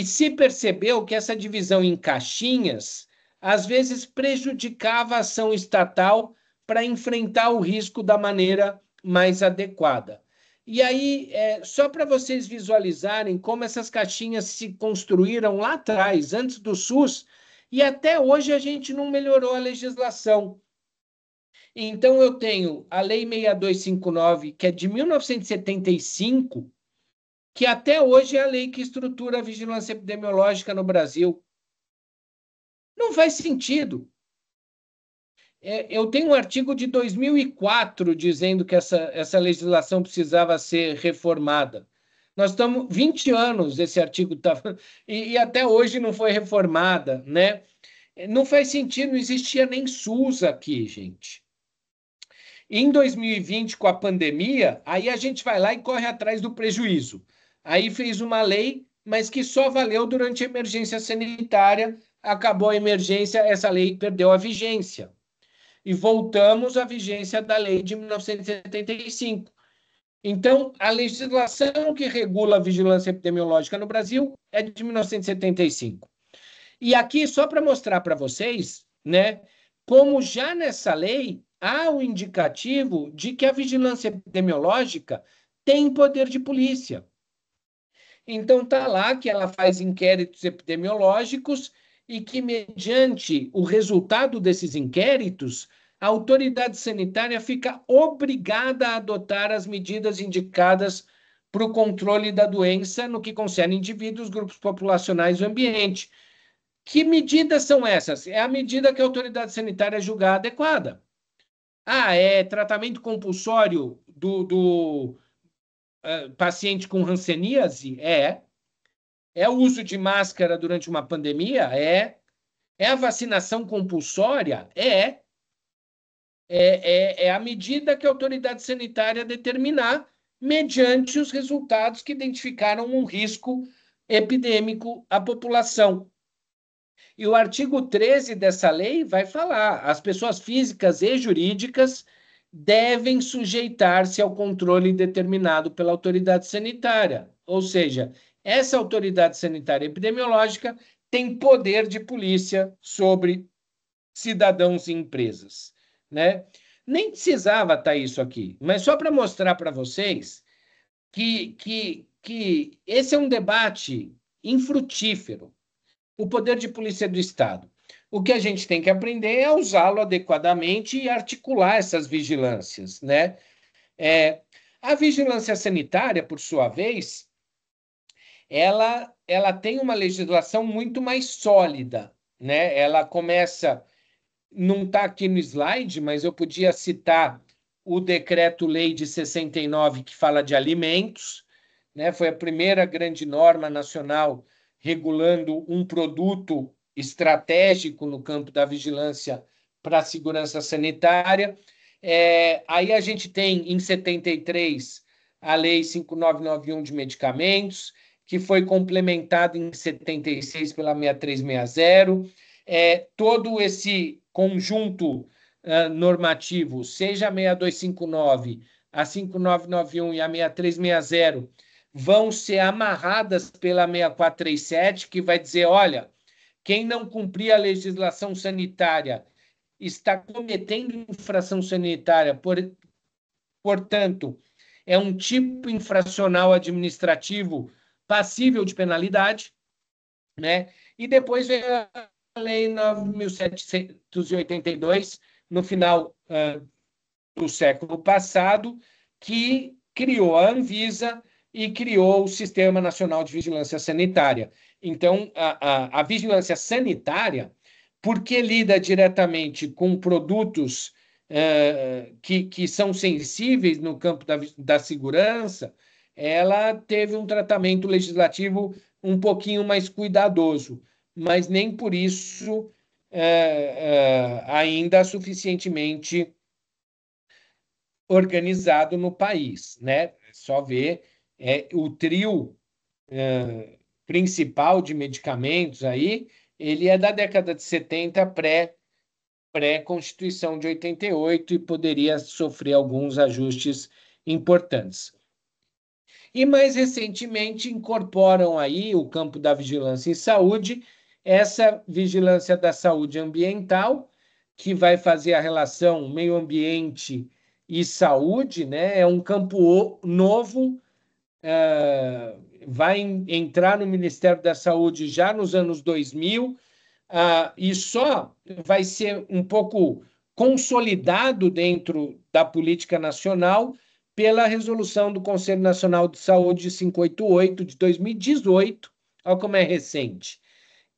se percebeu que essa divisão em caixinhas, às vezes, prejudicava a ação estatal para enfrentar o risco da maneira mais adequada. E aí, só para vocês visualizarem como essas caixinhas se construíram lá atrás, antes do SUS, e até hoje a gente não melhorou a legislação. Então, eu tenho a Lei 6259, que é de 1975, que até hoje é a lei que estrutura a vigilância epidemiológica no Brasil. Não faz sentido. Eu tenho um artigo de 2004 dizendo que essa legislação precisava ser reformada. Nós estamos 20 anos, esse artigo está. E até hoje não foi reformada, né? Não faz sentido, não existia nem SUS aqui, gente. Em 2020, com a pandemia, aí a gente vai lá e corre atrás do prejuízo. Aí fez uma lei, mas que só valeu durante a emergência sanitária. Acabou a emergência, essa lei perdeu a vigência. E voltamos à vigência da lei de 1975. Então, a legislação que regula a vigilância epidemiológica no Brasil é de 1975. E aqui, só para mostrar para vocês, né, como já nessa lei há o indicativo de que a vigilância epidemiológica tem poder de polícia. Então, está lá que ela faz inquéritos epidemiológicos e que, mediante o resultado desses inquéritos, a autoridade sanitária fica obrigada a adotar as medidas indicadas para o controle da doença no que concerne indivíduos, grupos populacionais e o ambiente. Que medidas são essas? É a medida que a autoridade sanitária julgar adequada. É tratamento compulsório do paciente com hanseníase? É o uso de máscara durante uma pandemia? É a vacinação compulsória? É a medida que a autoridade sanitária determinar mediante os resultados que identificaram um risco epidêmico à população. E o artigo 13 dessa lei vai falar: as pessoas físicas e jurídicas devem sujeitar-se ao controle determinado pela autoridade sanitária. Ou seja, essa autoridade sanitária epidemiológica tem poder de polícia sobre cidadãos e empresas, né? Nem precisava estar isso aqui, mas só para mostrar para vocês que esse é um debate infrutífero. O poder de polícia do Estado. O que a gente tem que aprender é usá-lo adequadamente e articular essas vigilâncias, né? A vigilância sanitária, por sua vez, ela tem uma legislação muito mais sólida, né? Ela começa, não está aqui no slide, mas eu podia citar o Decreto-Lei de 69, que fala de alimentos, né? Foi a primeira grande norma nacional regulando um produto estratégico no campo da vigilância para a segurança sanitária. Aí a gente tem, em 73, a Lei 5991 de medicamentos, que foi complementada em 76 pela 6360. Todo esse conjunto normativo, seja a 6259, a 5991 e a 6360, vão ser amarradas pela 6437, que vai dizer, olha, quem não cumprir a legislação sanitária está cometendo infração sanitária, portanto, é um tipo infracional administrativo passível de penalidade, né? E depois vem a Lei 9.782, no final do século passado, que criou a Anvisa e criou o Sistema Nacional de Vigilância Sanitária. Então, a vigilância sanitária, porque lida diretamente com produtos que são sensíveis no campo da segurança, ela teve um tratamento legislativo um pouquinho mais cuidadoso, mas nem por isso ainda suficientemente organizado no país, né? Só ver o trio principal de medicamentos aí, ele é da década de 70, pré-Constituição de 88, e poderia sofrer alguns ajustes importantes. E mais recentemente incorporam aí o campo da vigilância em saúde, essa vigilância da saúde ambiental, que vai fazer a relação meio ambiente e saúde, né? É um campo novo, vai entrar no Ministério da Saúde já nos anos 2000, e só vai ser um pouco consolidado dentro da política nacional pela resolução do Conselho Nacional de Saúde 588 de 2018, olha como é recente,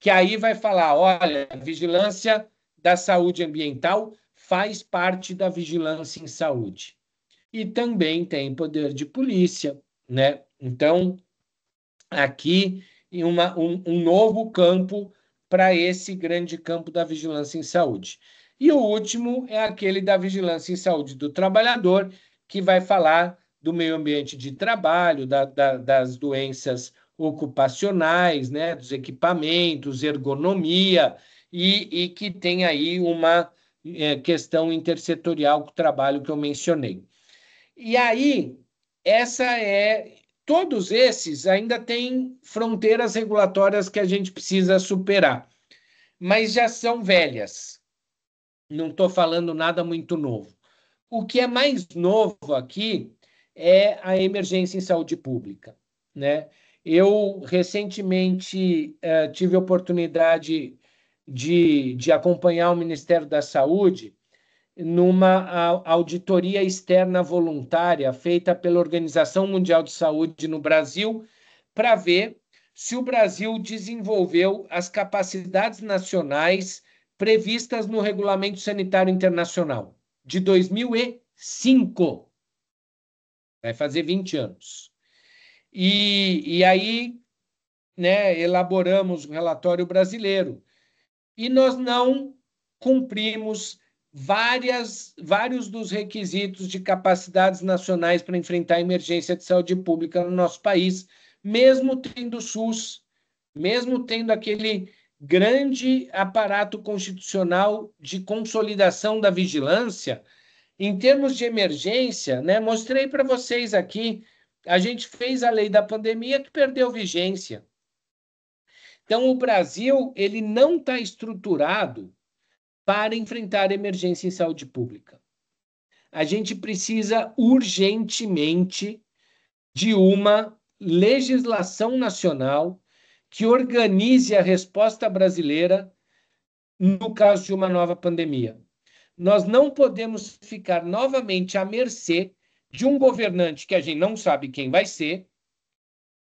que aí vai falar, olha, a vigilância da saúde ambiental faz parte da vigilância em saúde. E também tem poder de polícia, né? Então, aqui um novo campo para esse grande campo da vigilância em saúde. E o último é aquele da vigilância em saúde do trabalhador, que vai falar do meio ambiente de trabalho, das doenças ocupacionais, né, dos equipamentos, ergonomia, e que tem aí uma questão intersetorial com o trabalho que eu mencionei. E aí, todos esses ainda têm fronteiras regulatórias que a gente precisa superar, mas já são velhas. Não estou falando nada muito novo. O que é mais novo aqui é a emergência em saúde pública, né? Eu recentemente tive a oportunidade de acompanhar o Ministério da Saúde numa auditoria externa voluntária feita pela Organização Mundial de Saúde no Brasil, para ver se o Brasil desenvolveu as capacidades nacionais previstas no Regulamento Sanitário Internacional, de 2005. Vai fazer 20 anos. E aí, né, elaboramos o relatório brasileiro. E nós não cumprimos vários dos requisitos de capacidades nacionais para enfrentar a emergência de saúde pública no nosso país, mesmo tendo o SUS, mesmo tendo aquele grande aparato constitucional de consolidação da vigilância. Em termos de emergência, né, mostrei para vocês aqui, a gente fez a lei da pandemia que perdeu vigência. Então, o Brasil ele não está estruturado para enfrentar a emergência em saúde pública. A gente precisa urgentemente de uma legislação nacional que organize a resposta brasileira no caso de uma nova pandemia. Nós não podemos ficar novamente à mercê de um governante que a gente não sabe quem vai ser,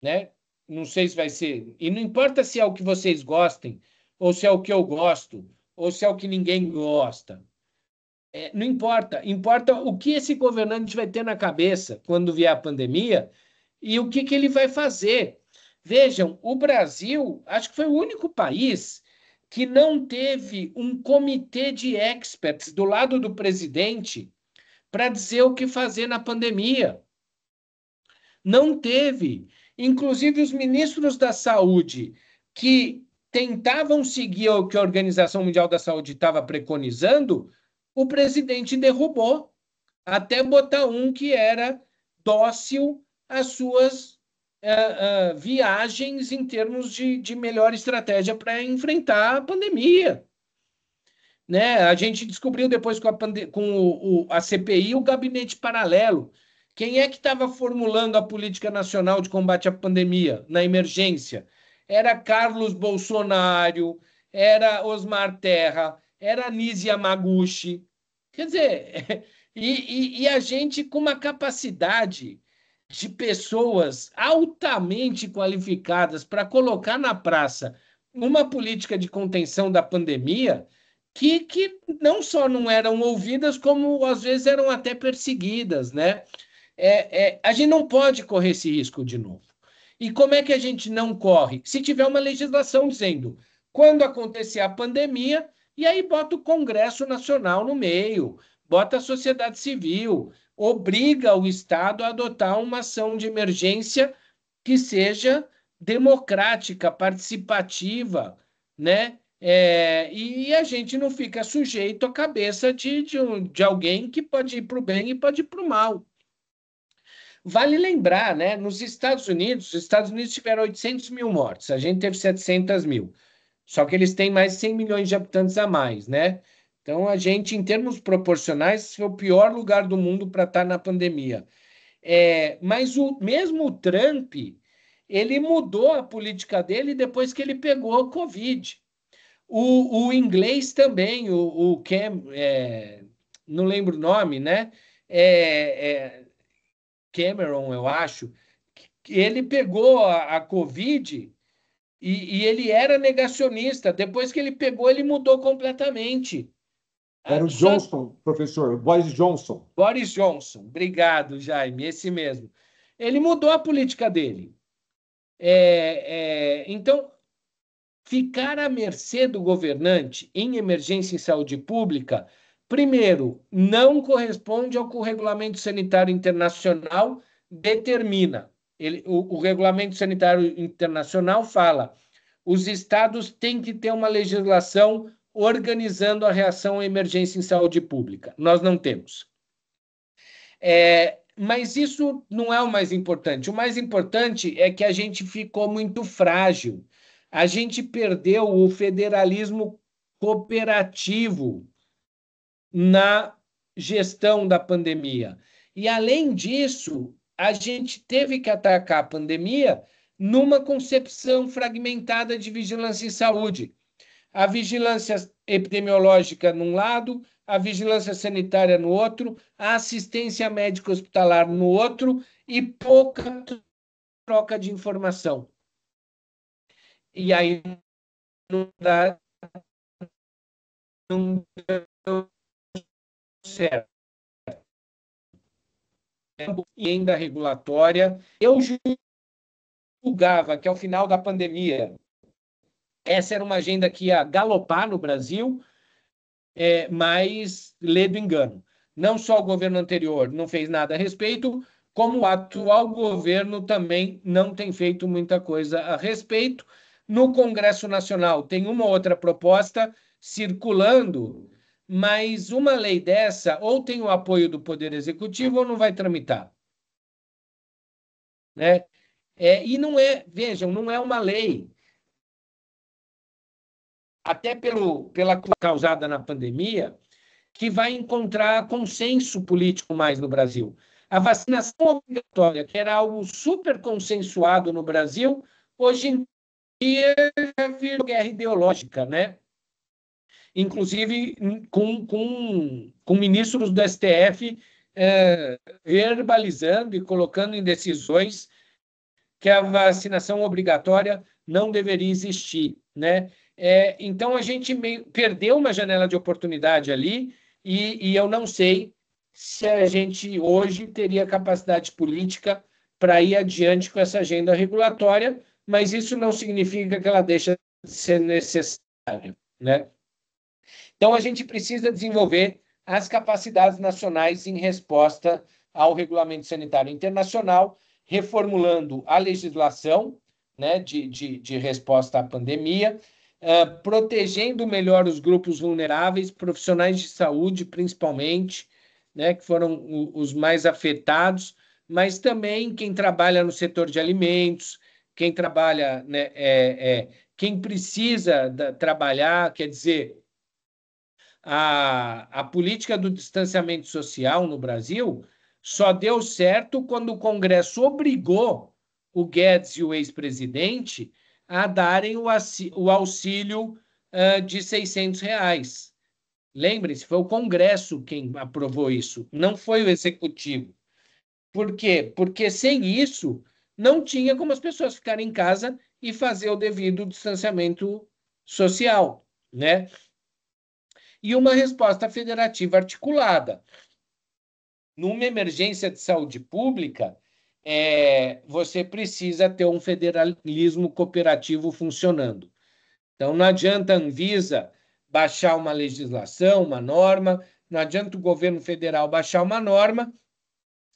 né? Não sei se vai ser, e não importa se é o que vocês gostem, ou se é o que eu gosto, ou se é o que ninguém gosta. Não importa. Importa o que esse governante vai ter na cabeça quando vier a pandemia e o que ele vai fazer. Vejam, o Brasil, acho que foi o único país que não teve um comitê de experts do lado do presidente para dizer o que fazer na pandemia. Não teve. Inclusive, os ministros da Saúde que tentavam seguir o que a Organização Mundial da Saúde estava preconizando, o presidente derrubou, até botar um que era dócil às suas viagens em termos de melhor estratégia para enfrentar a pandemia. Né? A gente descobriu depois com a CPI o gabinete paralelo. Quem é que estava formulando a política nacional de combate à pandemia na emergência? Era Carlos Bolsonaro, era Osmar Terra, era Anísio Yamaguchi. Quer dizer, e a gente com uma capacidade de pessoas altamente qualificadas para colocar na praça uma política de contenção da pandemia que não só não eram ouvidas, como às vezes eram até perseguidas, né? A gente não pode correr esse risco de novo. E como é que a gente não corre? Se tiver uma legislação dizendo quando acontecer a pandemia, e aí bota o Congresso Nacional no meio, bota a sociedade civil, obriga o Estado a adotar uma ação de emergência que seja democrática, participativa, né? E a gente não fica sujeito à cabeça de alguém que pode ir para o bem e pode ir para o mal. Vale lembrar, né? Nos Estados Unidos, os Estados Unidos tiveram 800 mil mortes, a gente teve 700 mil. Só que eles têm mais de 100 milhões de habitantes a mais, né? Então, a gente, em termos proporcionais, foi o pior lugar do mundo para estar na pandemia. Mas mesmo o Trump, ele mudou a política dele depois que ele pegou a Covid. O inglês também, o Cam, não lembro o nome, né? Cameron, eu acho, que ele pegou a Covid e ele era negacionista. Depois que ele pegou, ele mudou completamente. Era o Johnson, professor, o Boris Johnson. Boris Johnson, obrigado, Jaime, esse mesmo. Ele mudou a política dele. Então, ficar à mercê do governante em emergência em saúde pública, primeiro, não corresponde ao que o Regulamento Sanitário Internacional determina. O Regulamento Sanitário Internacional fala: os estados têm que ter uma legislação organizando a reação à emergência em saúde pública. Nós não temos. Mas isso não é o mais importante. O mais importante é que a gente ficou muito frágil. A gente perdeu o federalismo cooperativo na gestão da pandemia. E, além disso, a gente teve que atacar a pandemia numa concepção fragmentada de vigilância em saúde. A vigilância epidemiológica num lado, a vigilância sanitária no outro, a assistência médica hospitalar no outro e pouca troca de informação. E aí não dá certo. E ainda regulatória, eu julgava que ao final da pandemia essa era uma agenda que ia galopar no Brasil, mas lê do engano. Não só o governo anterior não fez nada a respeito, como o atual governo também não tem feito muita coisa a respeito. No Congresso Nacional tem uma outra proposta circulando, mas uma lei dessa ou tem o apoio do Poder Executivo ou não vai tramitar. Né? E não vejam, não é uma lei. Até pela causada na pandemia, que vai encontrar consenso político mais no Brasil. A vacinação obrigatória, que era algo super consensuado no Brasil, hoje em dia já virou guerra ideológica, né? Inclusive com ministros do STF verbalizando e colocando em decisões que a vacinação obrigatória não deveria existir, né? Então, a gente perdeu uma janela de oportunidade ali e eu não sei se a gente hoje teria capacidade política para ir adiante com essa agenda regulatória, mas isso não significa que ela deixa de ser necessária, né? Então, a gente precisa desenvolver as capacidades nacionais em resposta ao Regulamento Sanitário Internacional, reformulando a legislação, né, de resposta à pandemia, protegendo melhor os grupos vulneráveis, profissionais de saúde, principalmente, né, que foram os mais afetados, mas também quem trabalha no setor de alimentos, quem trabalha, né, quem precisa trabalhar, quer dizer, a política do distanciamento social no Brasil só deu certo quando o Congresso obrigou o Guedes e o ex-presidente a darem o auxílio de R$ 600. Lembre-se, foi o Congresso quem aprovou isso, não foi o Executivo. Por quê? Porque sem isso não tinha como as pessoas ficarem em casa e fazer o devido distanciamento social, né? E uma resposta federativa articulada. Numa emergência de saúde pública, você precisa ter um federalismo cooperativo funcionando. Então, não adianta a Anvisa baixar uma legislação, uma norma, não adianta o governo federal baixar uma norma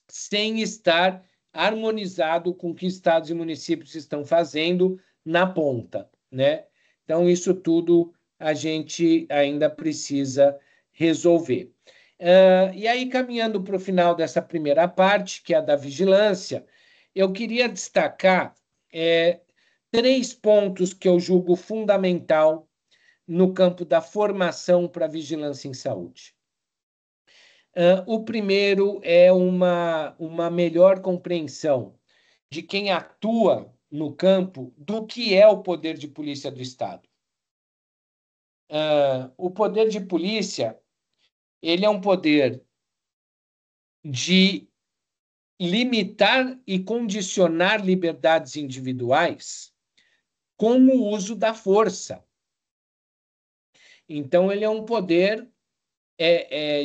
sem estar harmonizado com o que estados e municípios estão fazendo na ponta, né? Então, isso tudo a gente ainda precisa resolver. E aí, caminhando para o final dessa primeira parte, que é a da vigilância, eu queria destacar 3 pontos que eu julgo fundamental no campo da formação para vigilância em saúde. O primeiro é uma melhor compreensão de quem atua no campo do que é o poder de polícia do Estado. O poder de polícia, ele é um poder de limitar e condicionar liberdades individuais com o uso da força. Então, ele é um poder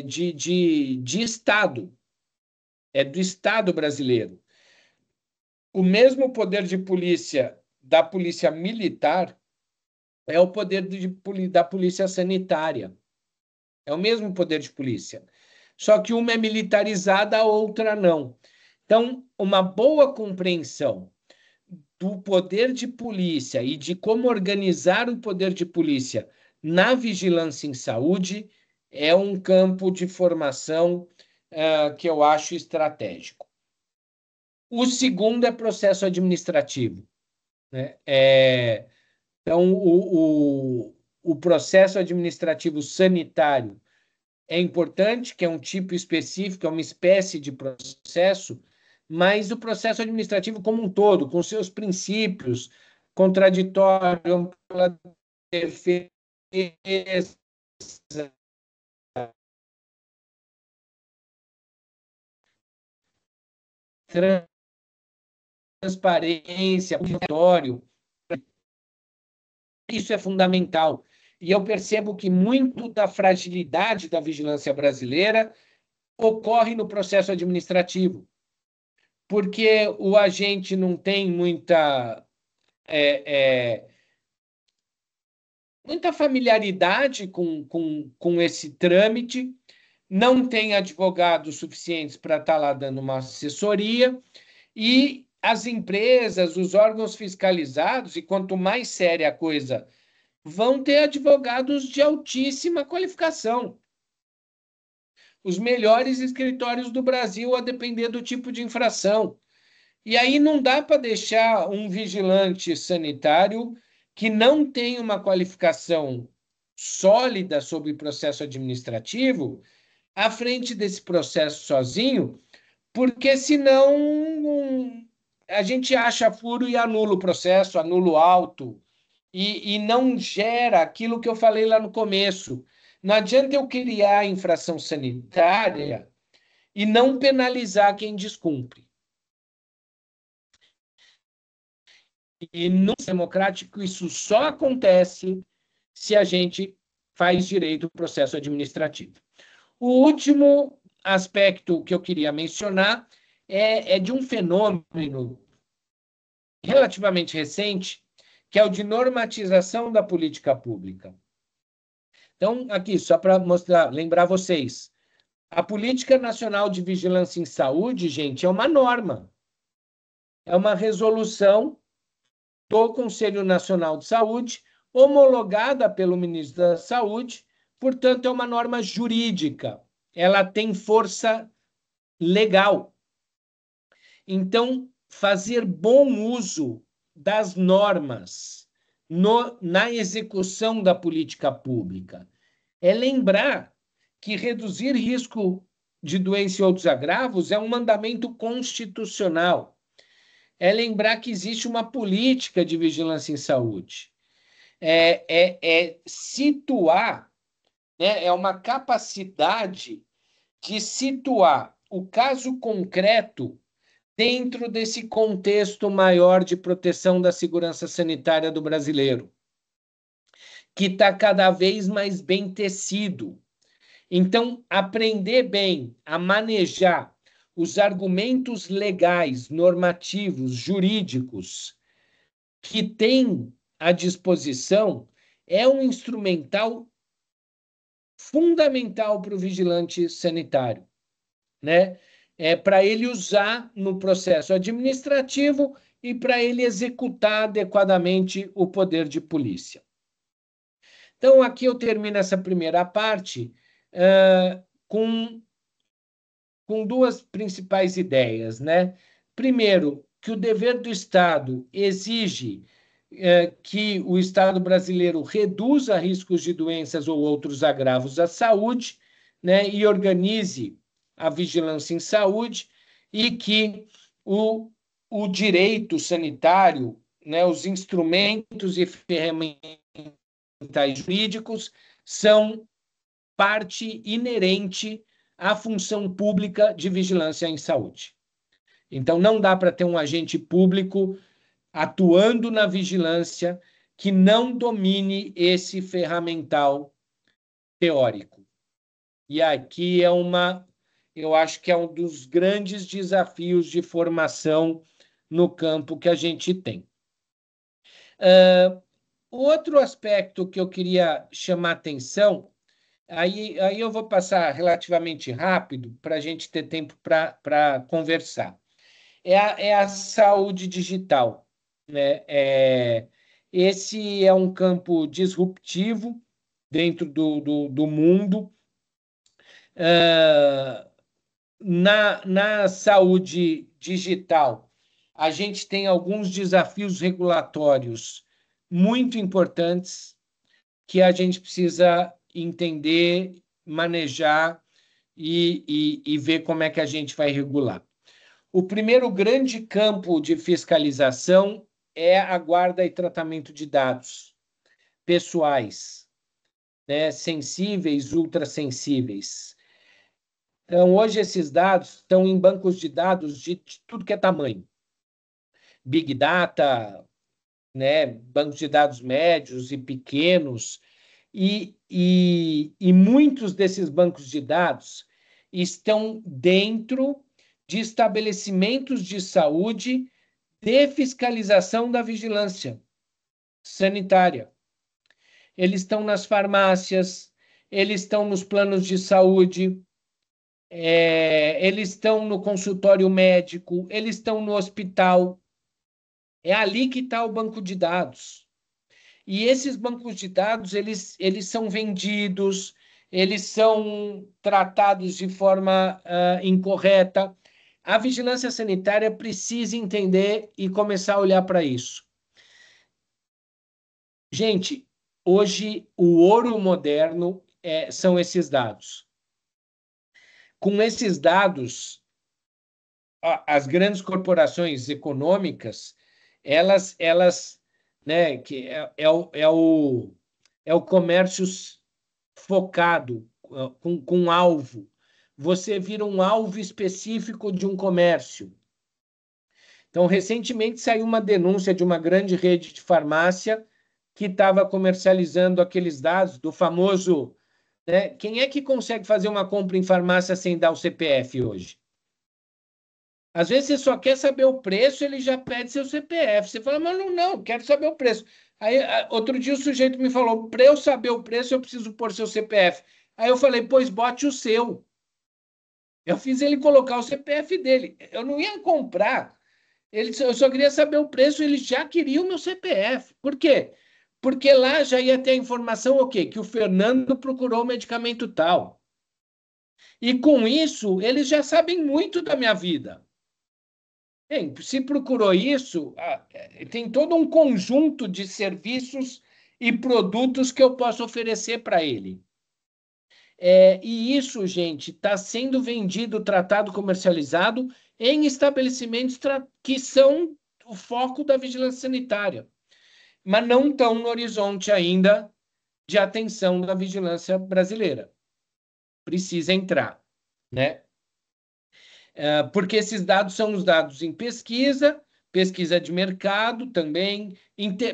de Estado, é do Estado brasileiro. O mesmo poder de polícia da polícia militar é o poder da polícia sanitária. É o mesmo poder de polícia. Só que uma é militarizada, a outra não. Então, uma boa compreensão do poder de polícia e de como organizar o poder de polícia na vigilância em saúde é um campo de formação que eu acho estratégico. O segundo é processo administrativo, né? Então, o processo administrativo sanitário é importante, que é um tipo específico, é uma espécie de processo, mas o processo administrativo como um todo, com seus princípios, contraditório, ampla defesa, transparência, auditório, isso é fundamental. E eu percebo que muito da fragilidade da vigilância brasileira ocorre no processo administrativo, porque o agente não tem muita familiaridade com esse trâmite, não tem advogados suficientes para estar lá dando uma assessoria, e as empresas, os órgãos fiscalizados, e quanto mais séria a coisa, vão ter advogados de altíssima qualificação. Os melhores escritórios do Brasil, a depender do tipo de infração. E aí não dá para deixar um vigilante sanitário que não tem uma qualificação sólida sobre o processo administrativo à frente desse processo sozinho, porque senão a gente acha furo e anula o processo, anula o auto, e não gera aquilo que eu falei lá no começo. Não adianta eu criar a infração sanitária e não penalizar quem descumpre. E no democrático isso só acontece se a gente faz direito ao processo administrativo. O último aspecto que eu queria mencionar é de um fenômeno relativamente recente, que é o de normatização da política pública. Então, aqui, só para lembrar vocês, a Política Nacional de Vigilância em Saúde, gente, é uma norma. É uma resolução do Conselho Nacional de Saúde, homologada pelo ministro da Saúde, portanto, é uma norma jurídica. Ela tem força legal. Então, fazer bom uso das normas na execução da política pública. É lembrar que reduzir risco de doença e outros agravos é um mandamento constitucional. É lembrar que existe uma política de vigilância em saúde. É situar, né, é uma capacidade de situar o caso concreto dentro desse contexto maior de proteção da segurança sanitária do brasileiro, que está cada vez mais bem tecido. Então, aprender bem a manejar os argumentos legais, normativos, jurídicos que tem à disposição é um instrumental fundamental para o vigilante sanitário, né? Para ele usar no processo administrativo e para ele executar adequadamente o poder de polícia. Então, aqui eu termino essa primeira parte com duas principais ideias, né? Primeiro, que o dever do Estado exige que o Estado brasileiro reduza riscos de doenças ou outros agravos à saúde, né, e organize a vigilância em saúde, e que o direito sanitário, né, os instrumentos e ferramentas jurídicos são parte inerente à função pública de vigilância em saúde. Então, não dá para ter um agente público atuando na vigilância que não domine esse ferramental teórico. E aqui eu acho que é um dos grandes desafios de formação no campo que a gente tem. Outro aspecto que eu queria chamar atenção, aí eu vou passar relativamente rápido para a gente ter tempo para conversar, é a saúde digital, né? Esse é um campo disruptivo dentro do mundo. Na saúde digital, a gente tem alguns desafios regulatórios muito importantes que a gente precisa entender, manejar e ver como é que a gente vai regular. O primeiro grande campo de fiscalização é a guarda e tratamento de dados pessoais, né, sensíveis, ultrassensíveis. Então, hoje esses dados estão em bancos de dados de tudo que é tamanho. Big Data, né, bancos de dados médios e pequenos, e muitos desses bancos de dados estão dentro de estabelecimentos de saúde de fiscalização da vigilância sanitária. Eles estão nas farmácias, eles estão nos planos de saúde, eles estão no consultório médico, eles estão no hospital. É ali que está o banco de dados. E esses bancos de dados, eles são vendidos, eles são tratados de forma incorreta. A vigilância sanitária precisa entender e começar a olhar para isso. Gente, hoje o ouro moderno são esses dados. Com esses dados, as grandes corporações econômicas, elas né, que é o comércio focado, com alvo. Você vira um alvo específico de um comércio. Então, recentemente saiu uma denúncia de uma grande rede de farmácia que estava comercializando aqueles dados do famoso, né? Quem é que consegue fazer uma compra em farmácia sem dar o CPF hoje? Às vezes você só quer saber o preço, ele já pede seu CPF. Você fala, mas não, quero saber o preço. Aí, outro dia o sujeito me falou, para eu saber o preço, eu preciso pôr seu CPF. Aí eu falei, pois bote o seu. Eu fiz ele colocar o CPF dele. Eu não ia comprar. Eu só queria saber o preço, ele já queria o meu CPF. Por quê? Porque lá já ia ter a informação o quê? Que o Fernando procurou o medicamento tal. E com isso, eles já sabem muito da minha vida. Bem, se procurou isso, tem todo um conjunto de serviços e produtos que eu posso oferecer para ele. E isso, gente, está sendo vendido, tratado, comercializado em estabelecimentos que são o foco da vigilância sanitária, mas não estão no horizonte ainda de atenção da vigilância brasileira. Precisa entrar, né? Porque esses dados são os dados em pesquisa, pesquisa de mercado também,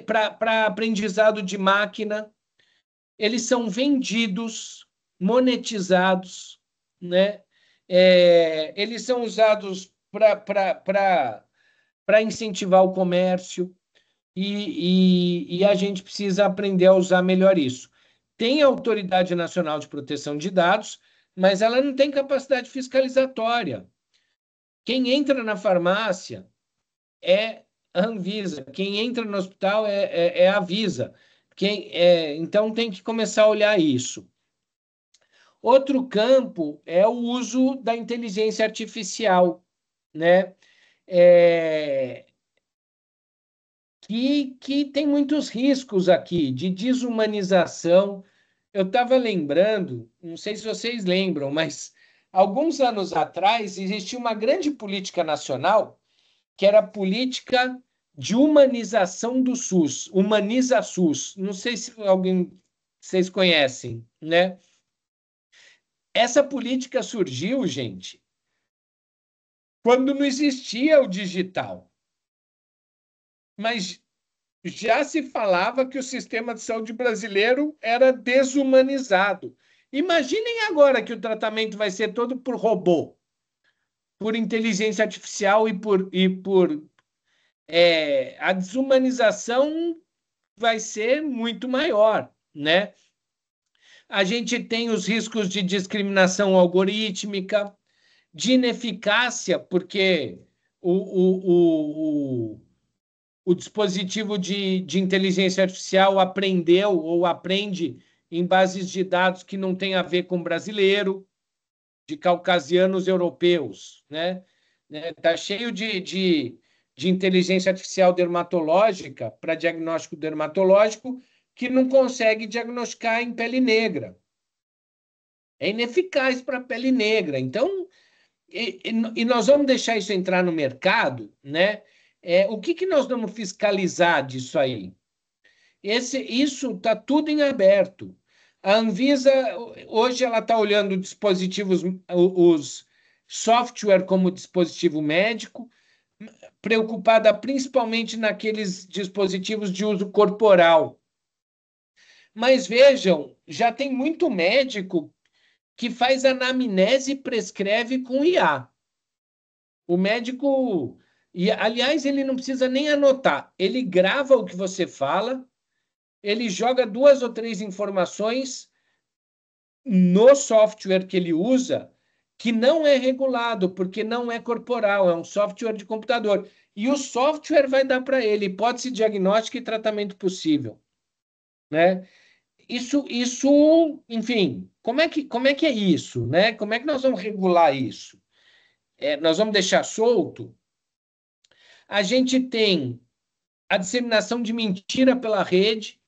para aprendizado de máquina, eles são vendidos, monetizados, né? Eles são usados para incentivar o comércio e a gente precisa aprender a usar melhor isso. Tem a Autoridade Nacional de Proteção de Dados, mas ela não tem capacidade fiscalizatória. Quem entra na farmácia é a Anvisa, quem entra no hospital é a Avisa. Então tem que começar a olhar isso. Outro campo é o uso da inteligência artificial, né? Que tem muitos riscos aqui de desumanização. Eu estava lembrando, não sei se vocês lembram, mas alguns anos atrás existia uma grande política nacional que era a política de humanização do SUS, Humaniza SUS. Não sei se vocês conhecem, né? Essa política surgiu, gente, quando não existia o digital. Mas já se falava que o sistema de saúde brasileiro era desumanizado. Imaginem agora que o tratamento vai ser todo por robô, por inteligência artificial a desumanização vai ser muito maior, né? A gente tem os riscos de discriminação algorítmica, de ineficácia, porque o dispositivo de inteligência artificial aprendeu ou aprende em bases de dados que não tem a ver com brasileiro, de caucasianos europeus, né? Tá cheio de inteligência artificial dermatológica para diagnóstico dermatológico que não consegue diagnosticar em pele negra. É ineficaz para a pele negra. Então, e nós vamos deixar isso entrar no mercado, né? O que nós vamos fiscalizar disso aí? Isso está tudo em aberto. A Anvisa, hoje, ela está olhando dispositivos, os software como dispositivo médico, preocupada principalmente naqueles dispositivos de uso corporal. Mas vejam, já tem muito médico que faz anamnese e prescreve com IA. O médico, e aliás, ele não precisa nem anotar, ele grava o que você fala, ele joga 2 ou 3 informações no software que ele usa, que não é regulado, porque não é corporal, é um software de computador. E o software vai dar para ele hipótese diagnóstica e tratamento possível, né? Isso, enfim, como é que é isso, né? Como é que nós vamos regular isso? Nós vamos deixar solto? A gente tem a disseminação de mentira pela rede,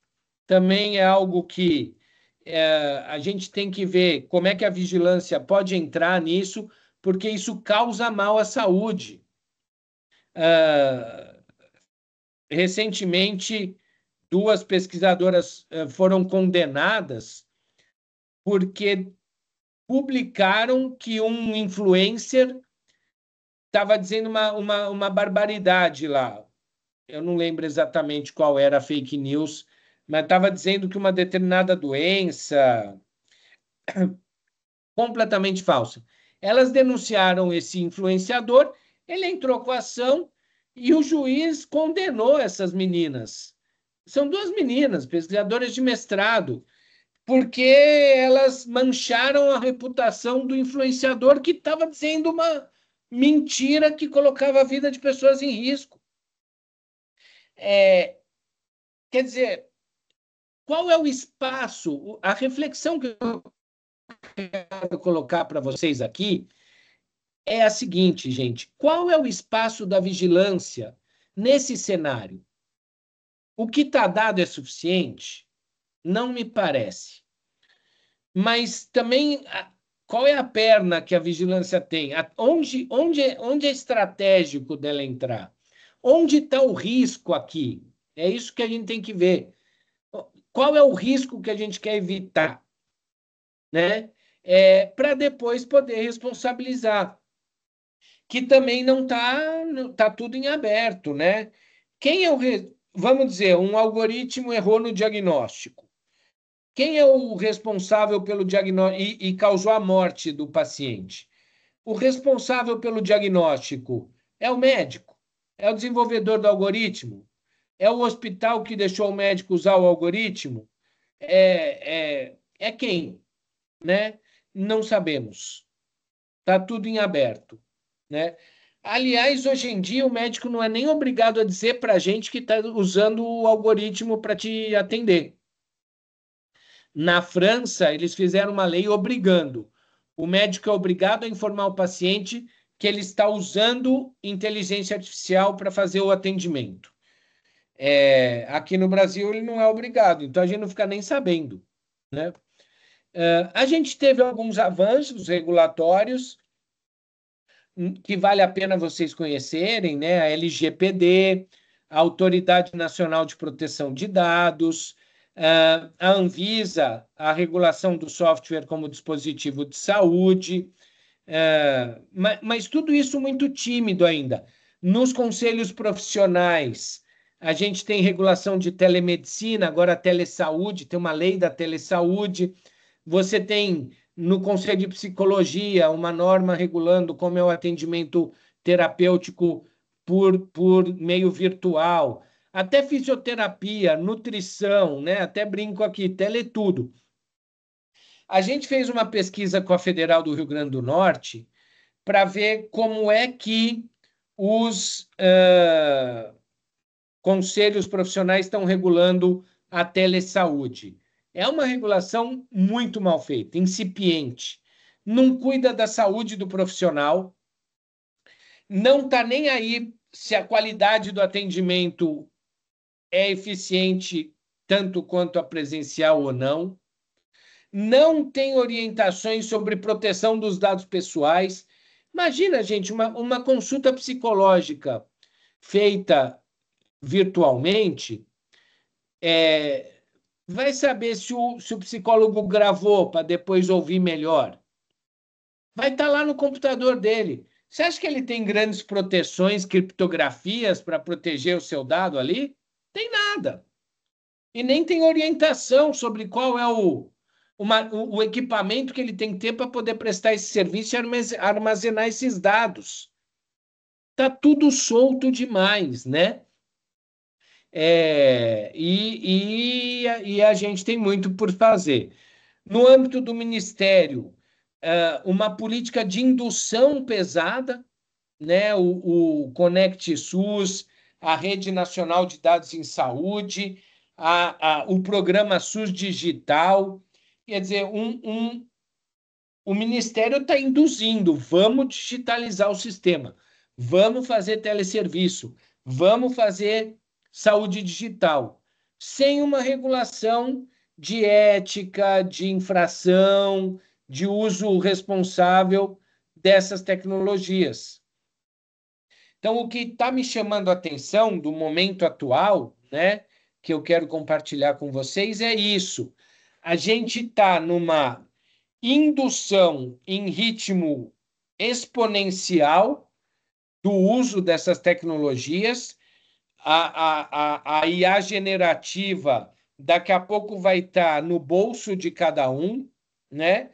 também é algo que a gente tem que ver como é que a vigilância pode entrar nisso, porque isso causa mal à saúde. Recentemente, 2 pesquisadoras foram condenadas porque publicaram que um influencer estava dizendo uma barbaridade lá. Eu não lembro exatamente qual era a fake news, mas estava dizendo que uma determinada doença completamente falsa. Elas denunciaram esse influenciador, ele entrou com a ação e o juiz condenou essas meninas. São 2 meninas, pesquisadoras de mestrado, porque elas mancharam a reputação do influenciador que estava dizendo uma mentira que colocava a vida de pessoas em risco. Quer dizer, qual é o espaço? A reflexão que eu quero colocar para vocês aqui é a seguinte, gente: qual é o espaço da vigilância nesse cenário? O que está dado é suficiente? Não me parece. Mas também, qual é a perna que a vigilância tem? Onde é estratégico dela entrar? Onde está o risco aqui? É isso que a gente tem que ver. Qual é o risco que a gente quer evitar? Né? Para depois poder responsabilizar. Que também não está tudo em aberto. Né? Quem é vamos dizer, um algoritmo errou no diagnóstico. Quem é o responsável pelo diagnóstico e causou a morte do paciente? O responsável pelo diagnóstico é o médico, é o desenvolvedor do algoritmo, é o hospital que deixou o médico usar o algoritmo? É quem? Né? Não sabemos. Está tudo em aberto. Né? Aliás, hoje em dia, o médico não é nem obrigado a dizer para a gente que está usando o algoritmo para te atender. Na França, eles fizeram uma lei obrigando. O médico é obrigado a informar o paciente que ele está usando inteligência artificial para fazer o atendimento. Aqui no Brasil, ele não é obrigado, então a gente não fica nem sabendo. Né? A gente teve alguns avanços regulatórios que vale a pena vocês conhecerem, né? A LGPD, a Autoridade Nacional de Proteção de Dados, a Anvisa, a regulação do software como dispositivo de saúde, mas tudo isso muito tímido ainda. Nos conselhos profissionais, a gente tem regulação de telemedicina, agora a telesaúde, tem uma lei da telesaúde. Você tem no Conselho de Psicologia uma norma regulando como é o atendimento terapêutico por meio virtual. Até fisioterapia, nutrição, né? Até brinco aqui, teletudo. A gente fez uma pesquisa com a Federal do Rio Grande do Norte para ver como é que os conselhos profissionais estão regulando a telesaúde. É uma regulação muito mal feita, incipiente. Não cuida da saúde do profissional, não está nem aí se a qualidade do atendimento é eficiente tanto quanto a presencial ou não. Não tem orientações sobre proteção dos dados pessoais. Imagina, gente, uma consulta psicológica feita virtualmente, vai saber se o psicólogo gravou para depois ouvir melhor. Vai estar lá no computador dele. Você acha que ele tem grandes proteções, criptografias para proteger o seu dado ali? Tem nada. E nem tem orientação sobre qual é o equipamento que ele tem que ter para poder prestar esse serviço e armazenar esses dados. Está tudo solto demais, né? E a gente tem muito por fazer. No âmbito do Ministério, uma política de indução pesada, né? O Conect SUS, a Rede Nacional de Dados em Saúde, o programa SUS Digital. Quer dizer, o Ministério está induzindo, vamos digitalizar o sistema, vamos fazer teleserviço, vamos fazer saúde digital, sem uma regulação de ética, de infração, de uso responsável dessas tecnologias. Então, o que está me chamando a atenção do momento atual, né, que eu quero compartilhar com vocês, é isso. A gente está numa indução em ritmo exponencial do uso dessas tecnologias. A IA generativa daqui a pouco vai estar no bolso de cada um, né?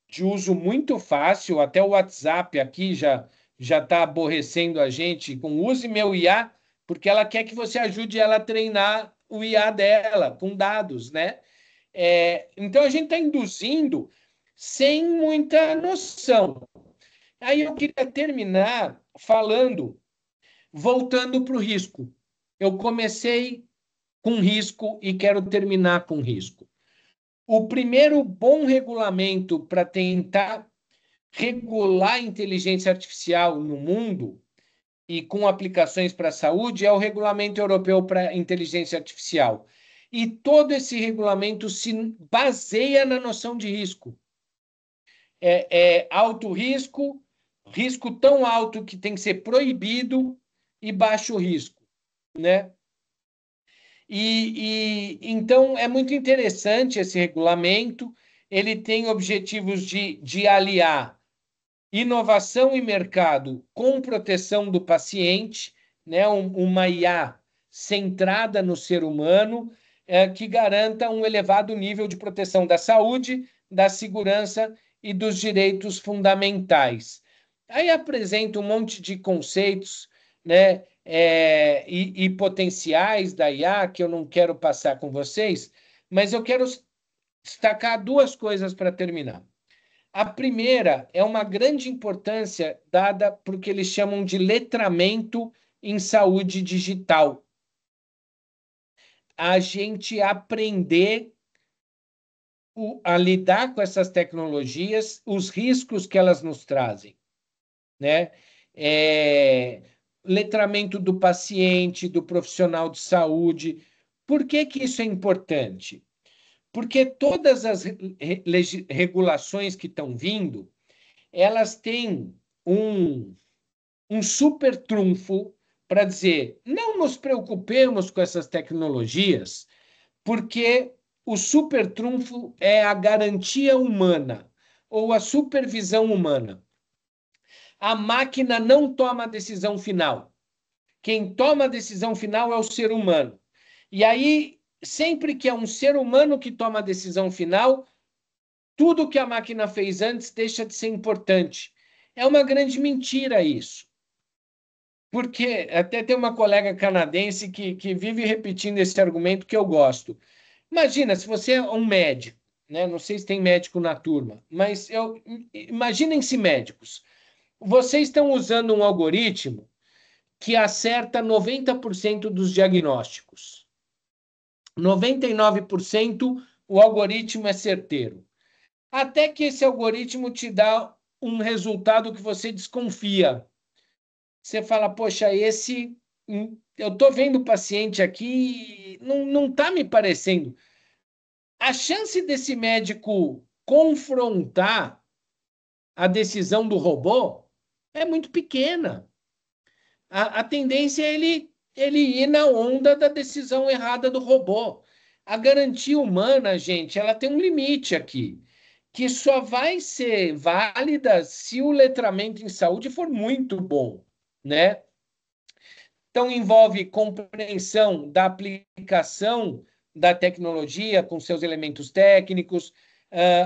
De uso muito fácil, até o WhatsApp aqui já está aborrecendo a gente com use meu IA, porque ela quer que você ajude ela a treinar o IA dela com dados, né? Então a gente está induzindo sem muita noção. Aí eu queria terminar voltando para o risco. Eu comecei com risco e quero terminar com risco. O primeiro bom regulamento para tentar regular a inteligência artificial no mundo e com aplicações para a saúde é o Regulamento Europeu para Inteligência Artificial. E todo esse regulamento se baseia na noção de risco. É alto risco, risco tão alto que tem que ser proibido e baixo risco, né? Então é muito interessante esse regulamento. Ele tem objetivos de aliar inovação e mercado com proteção do paciente, né? Uma IA centrada no ser humano, que garanta um elevado nível de proteção da saúde, da segurança e dos direitos fundamentais. Aí apresenta um monte de conceitos, né? E potenciais da IA que eu não quero passar com vocês, mas eu quero destacar duas coisas para terminar. A primeira é uma grande importância dada para o que eles chamam de letramento em saúde digital. A gente aprender a lidar com essas tecnologias, os riscos que elas nos trazem, né? Letramento do paciente, do profissional de saúde. Por que que isso é importante? Porque todas as regulações que estão vindo, elas têm um super trunfo para dizer: não nos preocupemos com essas tecnologias, porque o super trunfo é a garantia humana ou a supervisão humana. A máquina não toma a decisão final. Quem toma a decisão final é o ser humano. E aí, sempre que é um ser humano que toma a decisão final, tudo que a máquina fez antes deixa de ser importante. É uma grande mentira isso. Porque até tem uma colega canadense que vive repetindo esse argumento que eu gosto. Imagina, se você é um médico, né? Não sei se tem médico na turma, mas imaginem-se médicos. Vocês estão usando um algoritmo que acerta 90% dos diagnósticos. 99% o algoritmo é certeiro. Até que esse algoritmo te dá um resultado que você desconfia. Você fala, poxa, eu estou vendo o paciente aqui, não está me parecendo. A chance desse médico confrontar a decisão do robô é muito pequena. A tendência é ele ir na onda da decisão errada do robô. A garantia humana, gente, ela tem um limite aqui, que só vai ser válida se o letramento em saúde for muito bom, né? Então, envolve compreensão da aplicação da tecnologia com seus elementos técnicos,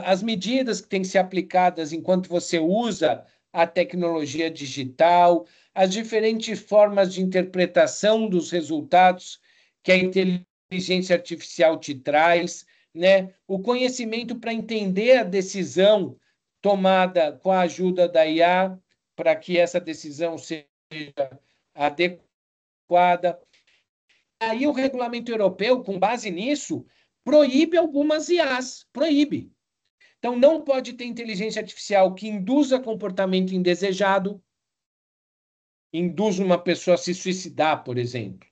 as medidas que têm que ser aplicadas enquanto você usa a tecnologia digital, as diferentes formas de interpretação dos resultados que a inteligência artificial te traz, né? O conhecimento para entender a decisão tomada com a ajuda da IA, para que essa decisão seja adequada. Aí o regulamento europeu, com base nisso, proíbe algumas IAs, proíbe. Então, não pode ter inteligência artificial que induza comportamento indesejado, induz uma pessoa a se suicidar, por exemplo,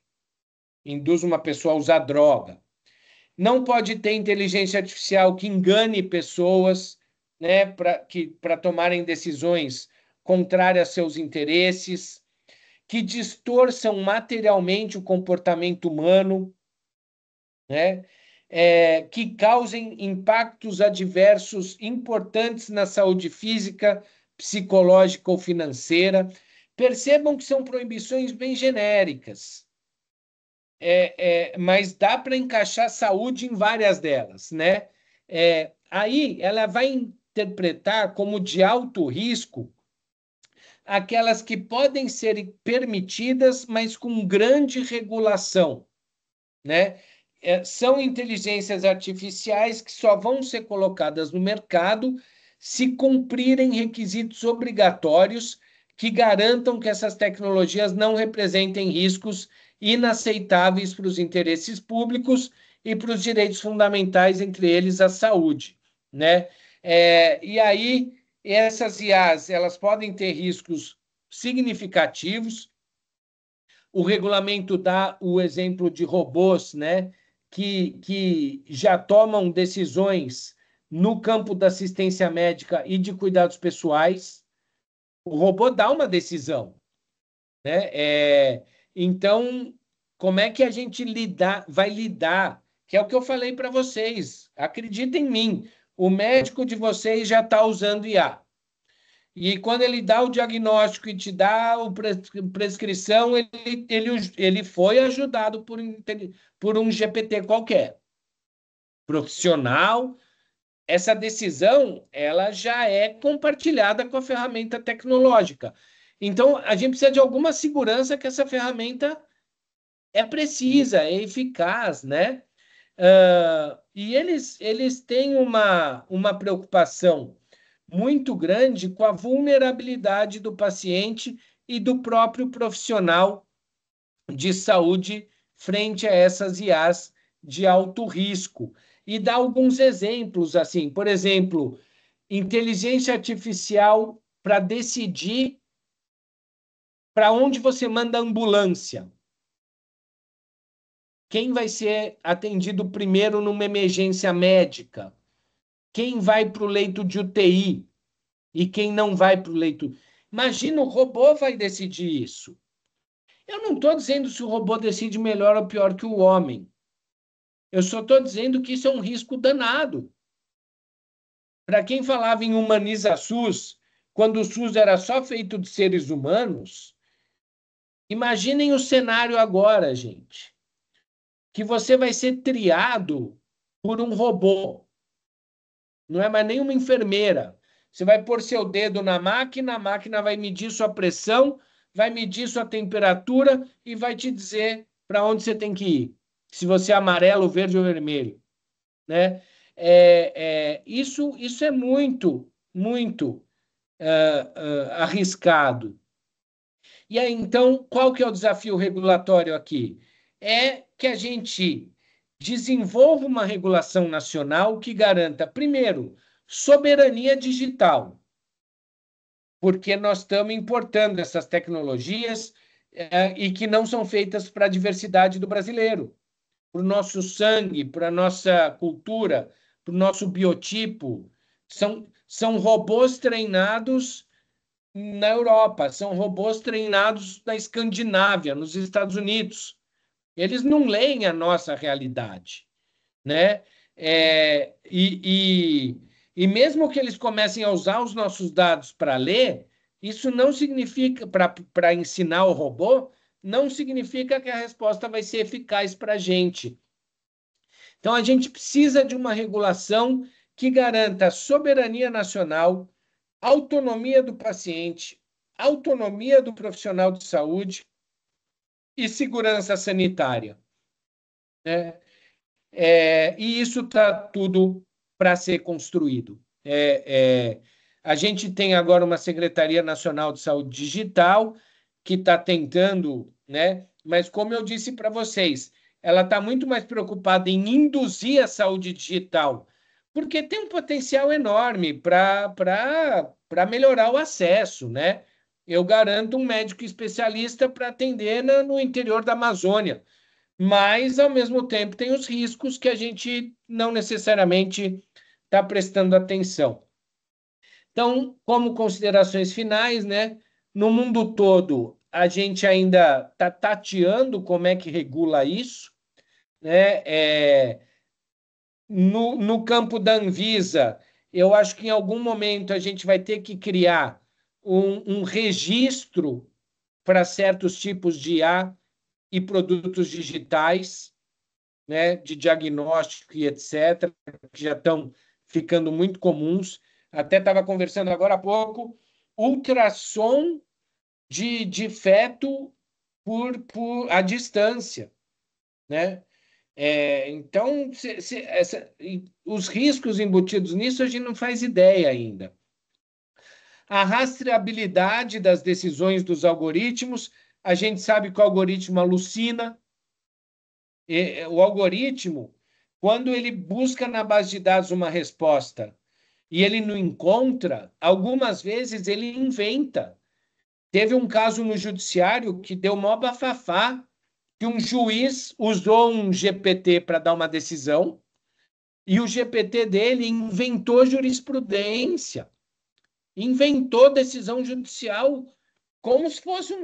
induz uma pessoa a usar droga. Não pode ter inteligência artificial que engane pessoas, né, para tomarem decisões contrárias a seus interesses, que distorçam materialmente o comportamento humano, né? Que causem impactos adversos importantes na saúde física, psicológica ou financeira. Percebam que são proibições bem genéricas, mas dá para encaixar saúde em várias delas, né? Aí ela vai interpretar como de alto risco aquelas que podem ser permitidas, mas com grande regulação, né? São inteligências artificiais que só vão ser colocadas no mercado se cumprirem requisitos obrigatórios que garantam que essas tecnologias não representem riscos inaceitáveis para os interesses públicos e para os direitos fundamentais, entre eles a saúde, né? E aí essas IAs elas podem ter riscos significativos. O regulamento dá o exemplo de robôs, né, que já tomam decisões no campo da assistência médica e de cuidados pessoais. O robô dá uma decisão, né? Então, como é que a gente vai lidar? Que é o que eu falei para vocês. Acreditem em mim, o médico de vocês já está usando IA. E quando ele dá o diagnóstico e te dá a prescrição, ele foi ajudado por um GPT qualquer. Profissional, essa decisão ela já é compartilhada com a ferramenta tecnológica. Então, a gente precisa de alguma segurança que essa ferramenta é precisa, é eficaz, né? E eles têm uma preocupação muito grande com a vulnerabilidade do paciente e do próprio profissional de saúde frente a essas IAs de alto risco. E dá alguns exemplos, assim, por exemplo, inteligência artificial para decidir para onde você manda a ambulância. Quem vai ser atendido primeiro numa emergência médica? Quem vai para o leito de UTI e quem não vai para o leito? Imagina, o robô vai decidir isso. Eu não estou dizendo se o robô decide melhor ou pior que o homem. Eu só estou dizendo que isso é um risco danado. Para quem falava em humaniza SUS, quando o SUS era só feito de seres humanos, imaginem o cenário agora, gente, que você vai ser triado por um robô. Não é mais nenhuma enfermeira. Você vai pôr seu dedo na máquina, a máquina vai medir sua pressão, vai medir sua temperatura e vai te dizer para onde você tem que ir. Se você é amarelo, verde ou vermelho, né? Isso é muito, muito arriscado. E aí, então, qual que é o desafio regulatório aqui? É que a gente desenvolva uma regulação nacional que garanta, primeiro, soberania digital, porque nós estamos importando essas tecnologias e que não são feitas para a diversidade do brasileiro, para o nosso sangue, para a nossa cultura, para o nosso biotipo. São robôs treinados na Europa, são robôs treinados na Escandinávia, nos Estados Unidos. Eles não leem a nossa realidade, né? E mesmo que eles comecem a usar os nossos dados para ler, isso não significa, para ensinar o robô, não significa que a resposta vai ser eficaz para a gente. Então, a gente precisa de uma regulação que garanta soberania nacional, autonomia do paciente, autonomia do profissional de saúde e segurança sanitária, né? E isso está tudo para ser construído. A gente tem agora uma Secretaria Nacional de Saúde Digital que está tentando, né? Mas, como eu disse para vocês, ela está muito mais preocupada em induzir a saúde digital, porque tem um potencial enorme para melhorar o acesso, né? Eu garanto um médico especialista para atender no interior da Amazônia, mas, ao mesmo tempo, tem os riscos que a gente não necessariamente está prestando atenção. Então, como considerações finais, né? No mundo todo, a gente ainda está tateando como é que regula isso, né? No campo da Anvisa, eu acho que em algum momento a gente vai ter que criar um registro para certos tipos de IA e produtos digitais, né, de diagnóstico e etc., que já estão ficando muito comuns. Até estava conversando agora há pouco, ultrassom de feto à distância, né? Então, os riscos embutidos nisso a gente não faz ideia ainda. A rastreabilidade das decisões dos algoritmos, a gente sabe que o algoritmo alucina. O algoritmo, quando ele busca na base de dados uma resposta e ele não encontra, algumas vezes ele inventa. Teve um caso no judiciário que deu mó bafafá, que um juiz usou um GPT para dar uma decisão, e o GPT dele inventou jurisprudência, inventou decisão judicial como se fosse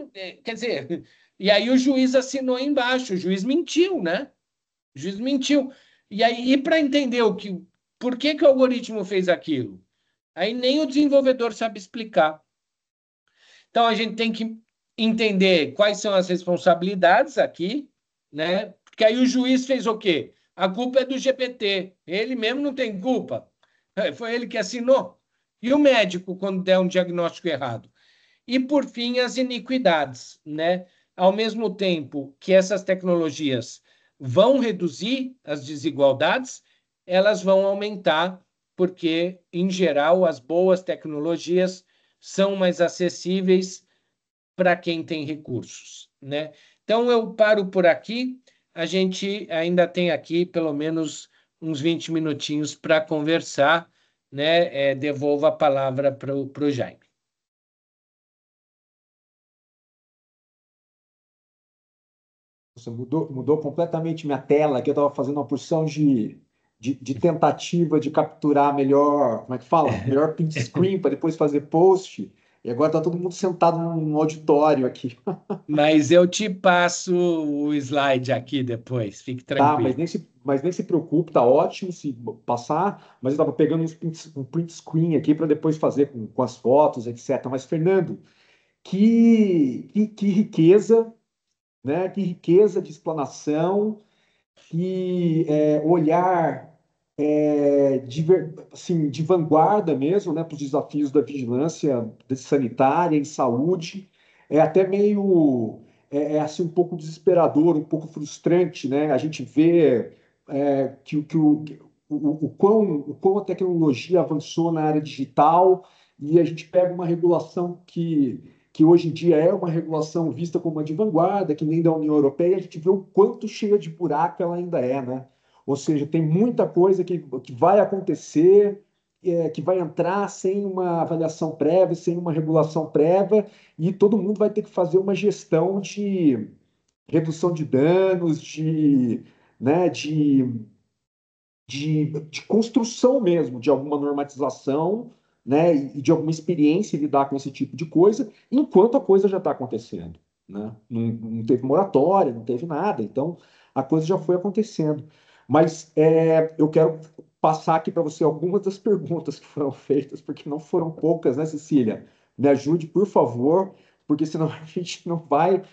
quer dizer, e aí o juiz assinou embaixo, o juiz mentiu, né? O juiz mentiu. E aí, para entender por que o algoritmo fez aquilo? Aí nem o desenvolvedor sabe explicar. Então a gente tem que entender quais são as responsabilidades aqui, né? Porque aí o juiz fez o quê? A culpa é do GPT. Ele mesmo não tem culpa. Foi ele que assinou. E o médico, quando der um diagnóstico errado? E, por fim, as iniquidades, né? Ao mesmo tempo que essas tecnologias vão reduzir as desigualdades, elas vão aumentar, porque, em geral, as boas tecnologias são mais acessíveis para quem tem recursos, né? Então, eu paro por aqui. A gente ainda tem aqui pelo menos uns 20 minutinhos para conversar, né? Devolvo a palavra para o Jaime. Você mudou completamente minha tela, que eu estava fazendo uma porção de tentativa de capturar melhor, como é que fala? Melhor print screen para depois fazer post. E agora está todo mundo sentado num auditório aqui. Mas eu te passo o slide aqui depois, fique Tá, tranquilo. mas nem se preocupe, tá ótimo se passar, mas eu estava pegando um print screen aqui para depois fazer com as fotos, etc. Mas, Fernando, que riqueza, né? Que riqueza de explanação, que olhar assim, de vanguarda mesmo, né, para os desafios da vigilância sanitária em saúde. É até meio assim um pouco desesperador, um pouco frustrante, né? A gente vê o quão a tecnologia avançou na área digital e a gente pega uma regulação que hoje em dia é uma regulação vista como uma de vanguarda, que nem da União Europeia, a gente vê o quanto cheia de buraco ela ainda é, né? Ou seja, tem muita coisa que vai acontecer, que vai entrar sem uma avaliação prévia, sem uma regulação prévia, e todo mundo vai ter que fazer uma gestão de redução de danos, né, de construção mesmo, de alguma normatização, né, e de alguma experiência em lidar com esse tipo de coisa, enquanto a coisa já está acontecendo. Né? Não teve moratória, não teve nada, então a coisa já foi acontecendo. Mas eu quero passar aqui para você algumas das perguntas que foram feitas, porque não foram poucas, né, Cecília? Me ajude, por favor, porque senão a gente não vai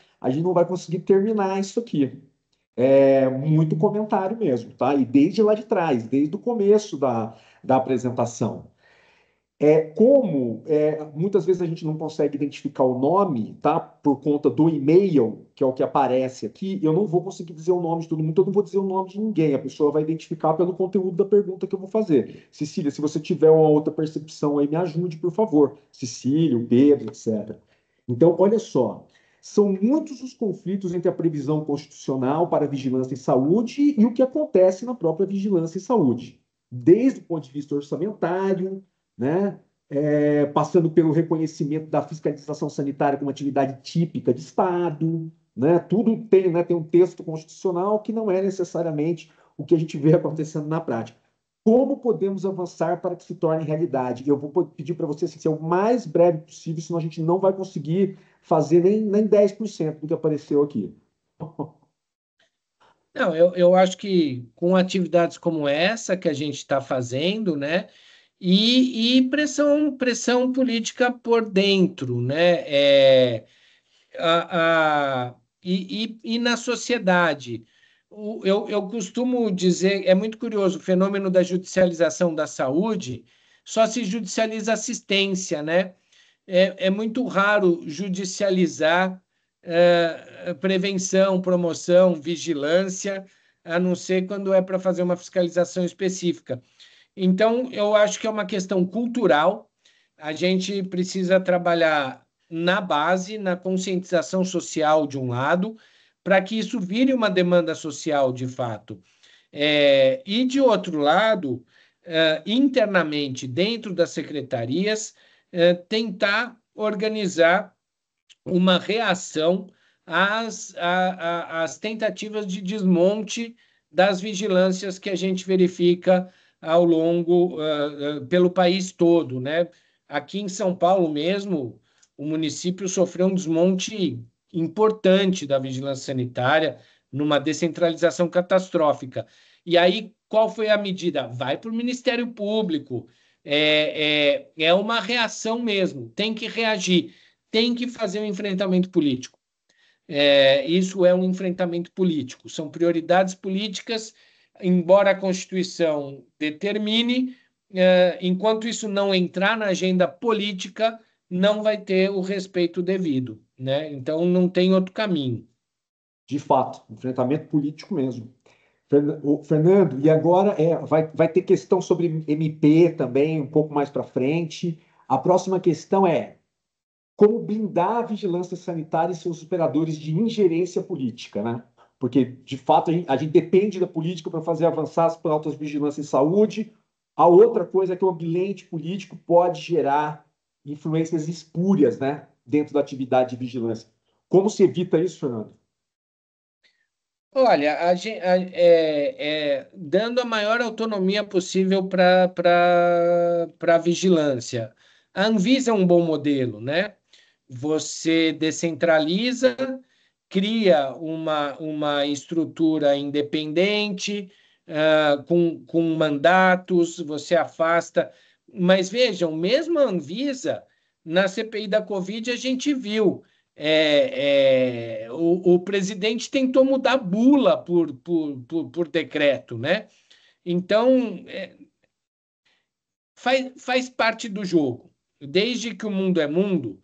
conseguir terminar isso aqui. Muito comentário mesmo, tá? E desde lá de trás, desde o começo da apresentação. Muitas vezes a gente não consegue identificar o nome, tá? Por conta do e-mail, que é o que aparece aqui, eu não vou conseguir dizer o nome de todo mundo, eu não vou dizer o nome de ninguém, a pessoa vai identificar pelo conteúdo da pergunta que eu vou fazer. Cecília, se você tiver uma outra percepção aí, me ajude, por favor. Cecília, o Pedro, etc. Então, olha só. São muitos os conflitos entre a previsão constitucional para a vigilância em saúde e o que acontece na própria vigilância em saúde. Desde o ponto de vista orçamentário, né? Passando pelo reconhecimento da fiscalização sanitária como atividade típica de Estado, né? Tudo tem, né, tem um texto constitucional que não é necessariamente o que a gente vê acontecendo na prática. Como podemos avançar para que se torne realidade? Eu vou pedir para você assim, ser o mais breve possível, senão a gente não vai conseguir fazer nem 10% do que apareceu aqui. Não, eu acho que com atividades como essa que a gente está fazendo, né? E pressão política por dentro, né? E na sociedade. Eu costumo dizer, é muito curioso, o fenômeno da judicialização da saúde só se judicializa assistência, né? É muito raro judicializar prevenção, promoção, vigilância, a não ser quando é para fazer uma fiscalização específica. Então, eu acho que é uma questão cultural. A gente precisa trabalhar na base, na conscientização social, de um lado, para que isso vire uma demanda social de fato. E, de outro lado, internamente, dentro das secretarias, tentar organizar uma reação às tentativas de desmonte das vigilâncias que a gente verifica ao longo, pelo país todo, né? Aqui em São Paulo mesmo, o município sofreu um desmonte importante da vigilância sanitária, numa descentralização catastrófica. E aí, qual foi a medida? Vai para o Ministério Público. É uma reação mesmo, tem que reagir, tem que fazer um enfrentamento político. Isso é um enfrentamento político, são prioridades políticas, embora a Constituição determine, enquanto isso não entrar na agenda política, não vai ter o respeito devido, né? Então, não tem outro caminho. De fato, enfrentamento político mesmo. Fernando, e agora vai ter questão sobre MP também, um pouco mais para frente. A próxima questão é como blindar a vigilância sanitária e seus operadores de ingerência política, né? Porque, de fato, a gente depende da política para fazer avançar as pautas de vigilância em saúde. A outra coisa é que o ambiente político pode gerar influências espúrias, né, dentro da atividade de vigilância. Como se evita isso, Fernando? Olha, dando a maior autonomia possível para a vigilância. A Anvisa é um bom modelo, né? Você descentraliza, cria uma estrutura independente, com mandatos, você afasta. Mas vejam, mesmo a Anvisa, na CPI da Covid, a gente viu. O presidente tentou mudar a bula por decreto, né? Então, faz parte do jogo. Desde que o mundo é mundo,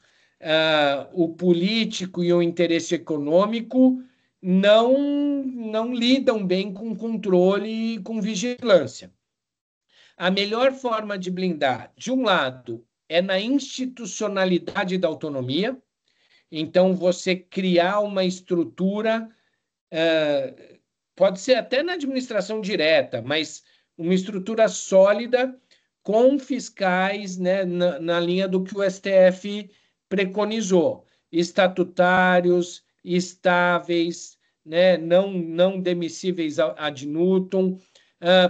o político e o interesse econômico não lidam bem com controle e com vigilância. A melhor forma de blindar, de um lado, é na institucionalidade da autonomia. Então, você criar uma estrutura, pode ser até na administração direta, mas uma estrutura sólida com fiscais, né, na linha do que o STF preconizou, estatutários, estáveis, né, não demissíveis ad nutum,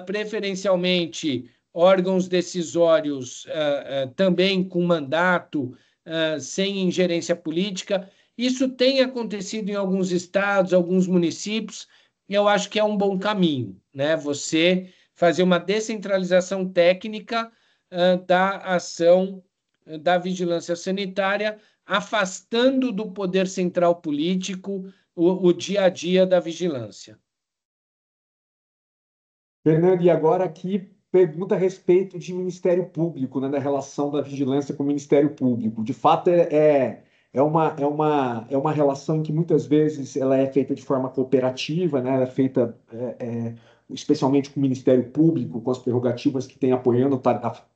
preferencialmente órgãos decisórios também com mandato, sem ingerência política. Isso tem acontecido em alguns estados, alguns municípios, e eu acho que é um bom caminho, né? Você fazer uma descentralização técnica da ação da vigilância sanitária, afastando do poder central político o dia a dia da vigilância. Fernando, e agora aqui pergunta a respeito de Ministério Público, né, da relação da vigilância com o Ministério Público. De fato, é uma relação em que muitas vezes ela é feita de forma cooperativa, né, ela é feita especialmente com o Ministério Público, com as prerrogativas que tem apoiando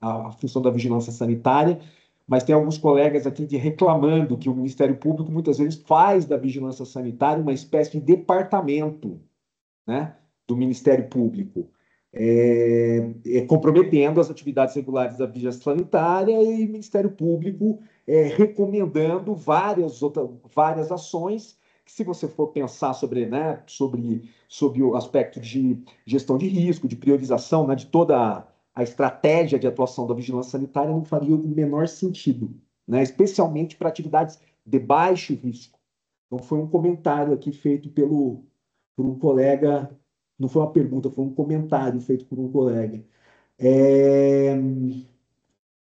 a função da vigilância sanitária, mas tem alguns colegas aqui reclamando que o Ministério Público muitas vezes faz da vigilância sanitária uma espécie de departamento, né, do Ministério Público, comprometendo as atividades regulares da vigilância sanitária e o Ministério Público recomendando várias ações que, se você for pensar sobre o aspecto de gestão de risco, de priorização, né, de toda a estratégia de atuação da vigilância sanitária, não faria o menor sentido, né, especialmente para atividades de baixo risco. Então, foi um comentário aqui feito por um colega. Não foi uma pergunta, foi um comentário feito por um colega.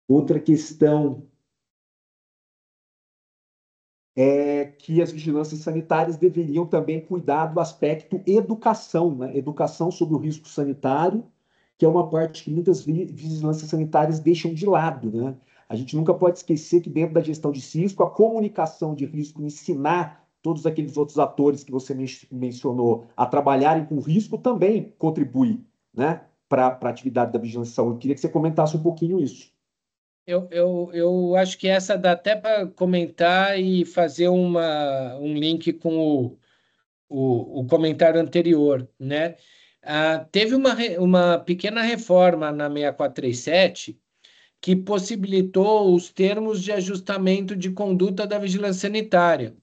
Outra questão é que as vigilâncias sanitárias deveriam também cuidar do aspecto educação, né? Educação sobre o risco sanitário, que é uma parte que muitas vigilâncias sanitárias deixam de lado, né? A gente nunca pode esquecer que dentro da gestão de risco, a comunicação de risco, ensinar todos aqueles outros atores que você mencionou a trabalharem com risco também contribui, né, para a atividade da vigilância de saúde. Queria que você comentasse um pouquinho isso. Eu acho que essa dá até para comentar e fazer um link com o comentário anterior, né? teve uma pequena reforma na 6437 que possibilitou os termos de ajustamento de conduta da vigilância sanitária,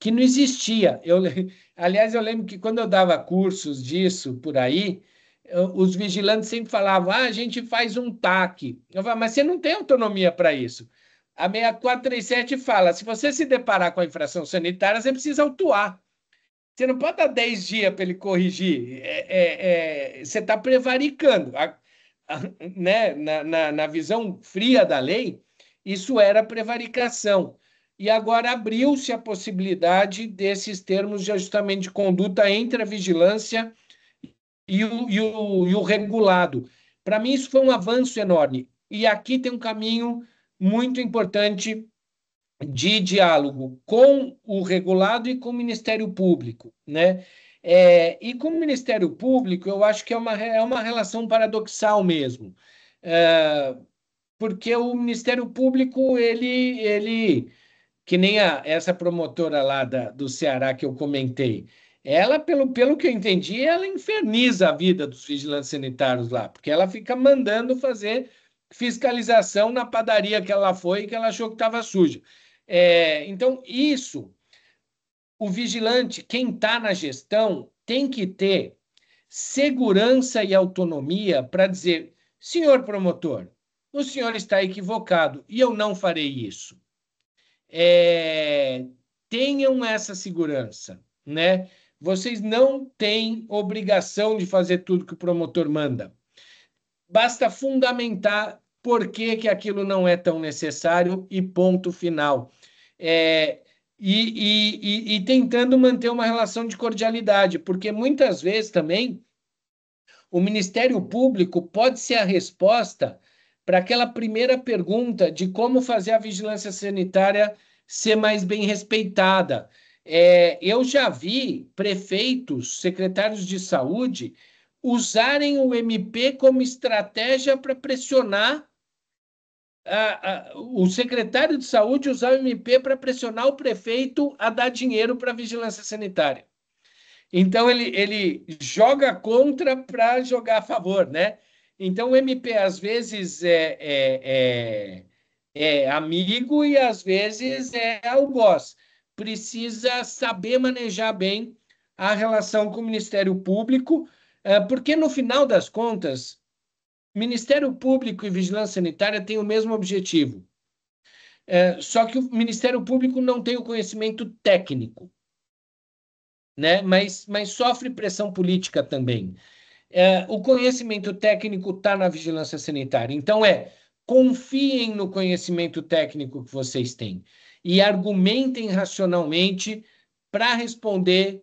que não existia. Aliás, eu lembro que quando eu dava cursos disso por aí, os vigilantes sempre falavam: a gente faz um TAC. Eu falava: mas você não tem autonomia para isso. A 6437 fala: se você se deparar com a infração sanitária, você precisa autuar. Você não pode dar 10 dias para ele corrigir. Você está prevaricando. Né? Na visão fria da lei, isso era prevaricação. E agora abriu-se a possibilidade desses termos de ajustamento de conduta entre a vigilância e o regulado. Para mim, isso foi um avanço enorme. E aqui tem um caminho muito importante de diálogo com o regulado e com o Ministério Público, né? E com o Ministério Público, eu acho que é uma relação paradoxal mesmo, porque o Ministério Público, que nem essa promotora lá do Ceará que eu comentei, ela, pelo que eu entendi, ela inferniza a vida dos vigilantes sanitários lá, porque ela fica mandando fazer fiscalização na padaria que ela foi e que ela achou que estava suja. Então, o vigilante, quem está na gestão, tem que ter segurança e autonomia para dizer: senhor promotor, o senhor está equivocado e eu não farei isso. Tenham essa segurança, né? Vocês não têm obrigação de fazer tudo que o promotor manda. Basta fundamentar por que aquilo não é tão necessário e ponto final. E tentando manter uma relação de cordialidade, porque muitas vezes também o Ministério Público pode ser a resposta para aquela primeira pergunta de como fazer a vigilância sanitária ser mais bem respeitada. Eu já vi prefeitos, secretários de saúde, usarem o MP como estratégia para pressionar o secretário de saúde, usar o MP para pressionar o prefeito a dar dinheiro para a vigilância sanitária. Então, ele joga contra para jogar a favor, né? Então, o MP, às vezes, é amigo e, às vezes, é algoz. Precisa saber manejar bem a relação com o Ministério Público, porque, no final das contas, Ministério Público e Vigilância Sanitária têm o mesmo objetivo. Só que o Ministério Público não tem o conhecimento técnico, né? Mas sofre pressão política também. O conhecimento técnico está na vigilância sanitária. Então, confiem no conhecimento técnico que vocês têm e argumentem racionalmente para responder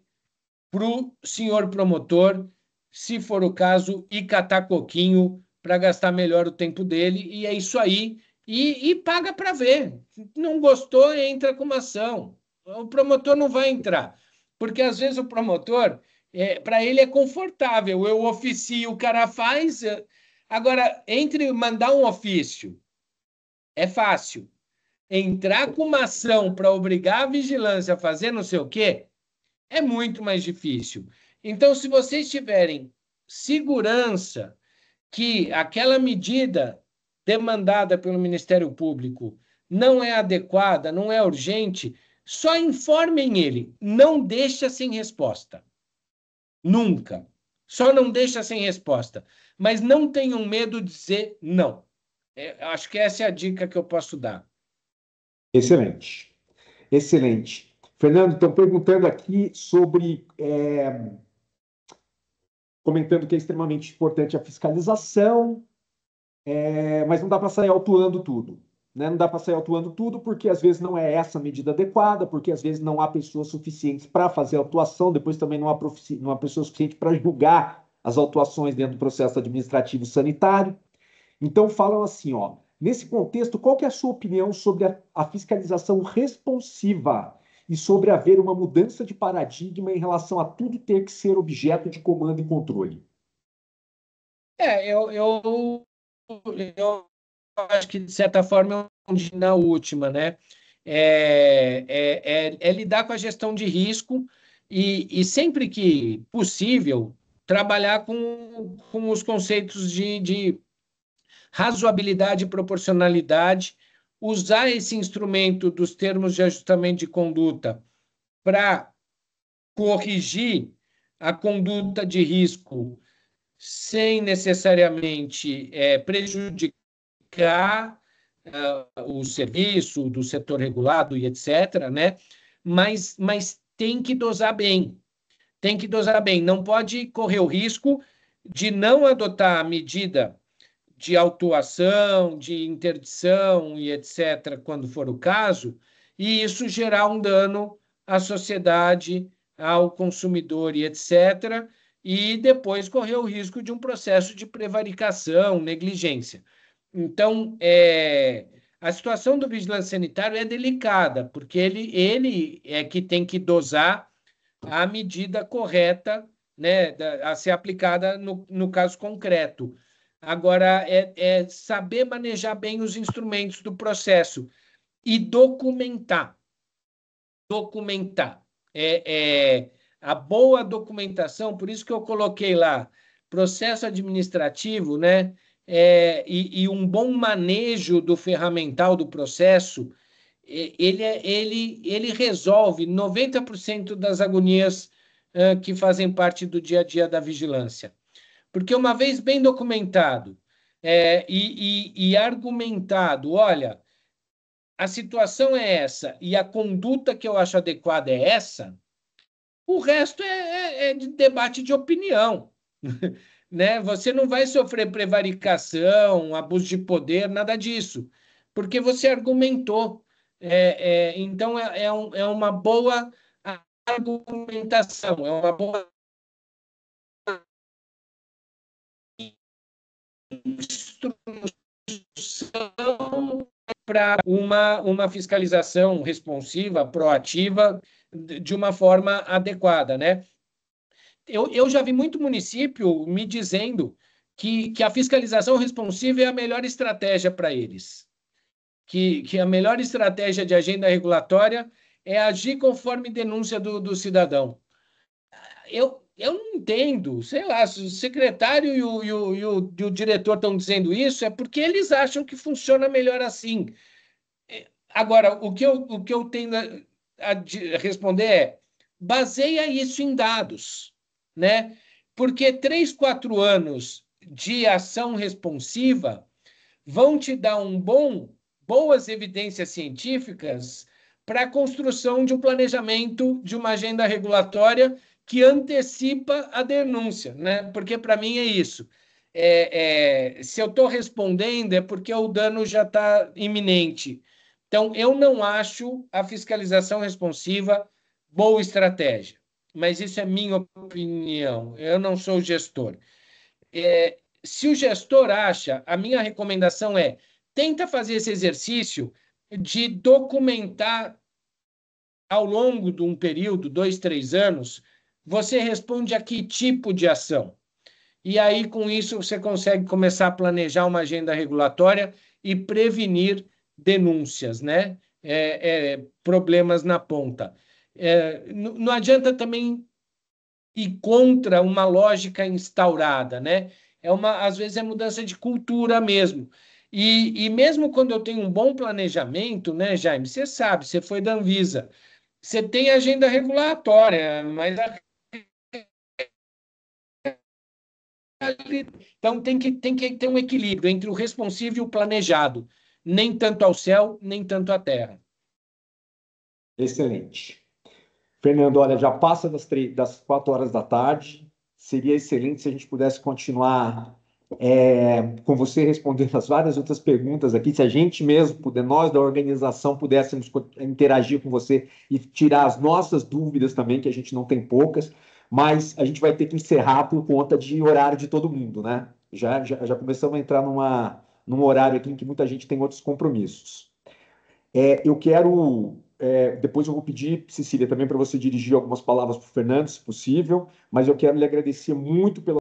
para o senhor promotor, se for o caso, e catar coquinho para gastar melhor o tempo dele, e é isso aí. E paga para ver. Não gostou, entra com uma ação. O promotor não vai entrar, porque às vezes o promotor, para ele é confortável. Eu oficio, o cara faz. Agora, entre mandar um ofício, é fácil. Entrar com uma ação para obrigar a vigilância a fazer não sei o quê, é muito mais difícil. Então, se vocês tiverem segurança que aquela medida demandada pelo Ministério Público não é adequada, não é urgente, só informem ele. Não deixa sem resposta. Nunca. Só não deixa sem resposta. Mas não tenham medo de dizer não. Acho que essa é a dica que eu posso dar. Excelente. Excelente. Fernando, estão perguntando aqui sobre... comentando que é extremamente importante a fiscalização, mas não dá para sair autuando tudo. Né? Não dá para sair autuando tudo porque às vezes não é essa a medida adequada, porque às vezes não há pessoas suficientes para fazer a autuação, depois também não há pessoa suficiente para julgar as autuações dentro do processo administrativo sanitário. Então falam assim, ó, nesse contexto, qual que é a sua opinião sobre a fiscalização responsiva e sobre haver uma mudança de paradigma em relação a tudo ter que ser objeto de comando e controle? Eu acho que, de certa forma, na última, né? Lidar com a gestão de risco e sempre que possível, trabalhar com os conceitos de razoabilidade e proporcionalidade, usar esse instrumento dos termos de ajustamento de conduta para corrigir a conduta de risco sem necessariamente prejudicar o serviço do setor regulado e etc., né? Mas tem que dosar bem. Tem que dosar bem. Não pode correr o risco de não adotar a medida de autuação, de interdição e etc., quando for o caso, e isso gerar um dano à sociedade, ao consumidor e etc., e depois correr o risco de um processo de prevaricação, negligência. Então, a situação do vigilante sanitário é delicada, porque ele é que tem que dosar a medida correta, né, a ser aplicada no caso concreto. Agora, é saber manejar bem os instrumentos do processo e documentar. Documentar. A boa documentação, por isso que eu coloquei lá, processo administrativo, né? E um bom manejo do ferramental do processo, ele resolve 90% das agonias que fazem parte do dia a dia da vigilância. Porque uma vez bem documentado e argumentado, olha, a situação é essa e a conduta que eu acho adequada é essa, o resto é de debate de opinião. Né? Você não vai sofrer prevaricação, abuso de poder, nada disso, porque você argumentou. Então, é uma boa argumentação, é uma boa instrução para uma fiscalização responsiva, proativa, de uma forma adequada, né? Eu já vi muito município me dizendo que a fiscalização responsiva é a melhor estratégia para eles, que a melhor estratégia de agenda regulatória é agir conforme denúncia do cidadão. Eu não entendo, sei lá, se o secretário e o diretor estão dizendo isso, é porque eles acham que funciona melhor assim. Agora, o que eu tenho a responder baseia isso em dados, né? Porque 3, 4 anos de ação responsiva vão te dar boas evidências científicas para a construção de um planejamento de uma agenda regulatória que antecipa a denúncia, né? Porque para mim é isso. Se eu estou respondendo é porque o dano já está iminente. Então, eu não acho a fiscalização responsiva boa estratégia, mas isso é minha opinião. Eu não sou gestor. Se o gestor acha, a minha recomendação tenta fazer esse exercício de documentar ao longo de um período, 2, 3 anos, você responde a que tipo de ação. E aí, com isso, você consegue começar a planejar uma agenda regulatória e prevenir denúncias, né? Problemas na ponta. Não adianta também ir contra uma lógica instaurada, né? Às vezes é mudança de cultura mesmo. E mesmo quando eu tenho um bom planejamento, né, Jaime? Você sabe, você foi da Anvisa, você tem agenda regulatória, mas então tem que ter um equilíbrio entre o responsivo e o planejado, nem tanto ao céu, nem tanto à terra. Excelente. Fernando, olha, já passa das 4 horas da tarde. Seria excelente se a gente pudesse continuar com você respondendo as várias outras perguntas aqui, se a gente mesmo nós da organização pudéssemos interagir com você e tirar as nossas dúvidas também, que a gente não tem poucas, mas a gente vai ter que encerrar por conta de horário de todo mundo, né? Já começamos a entrar num horário aqui em que muita gente tem outros compromissos. Eu quero... depois eu vou pedir, Cecília, também para você dirigir algumas palavras para o Fernando, se possível, mas eu quero lhe agradecer muito pela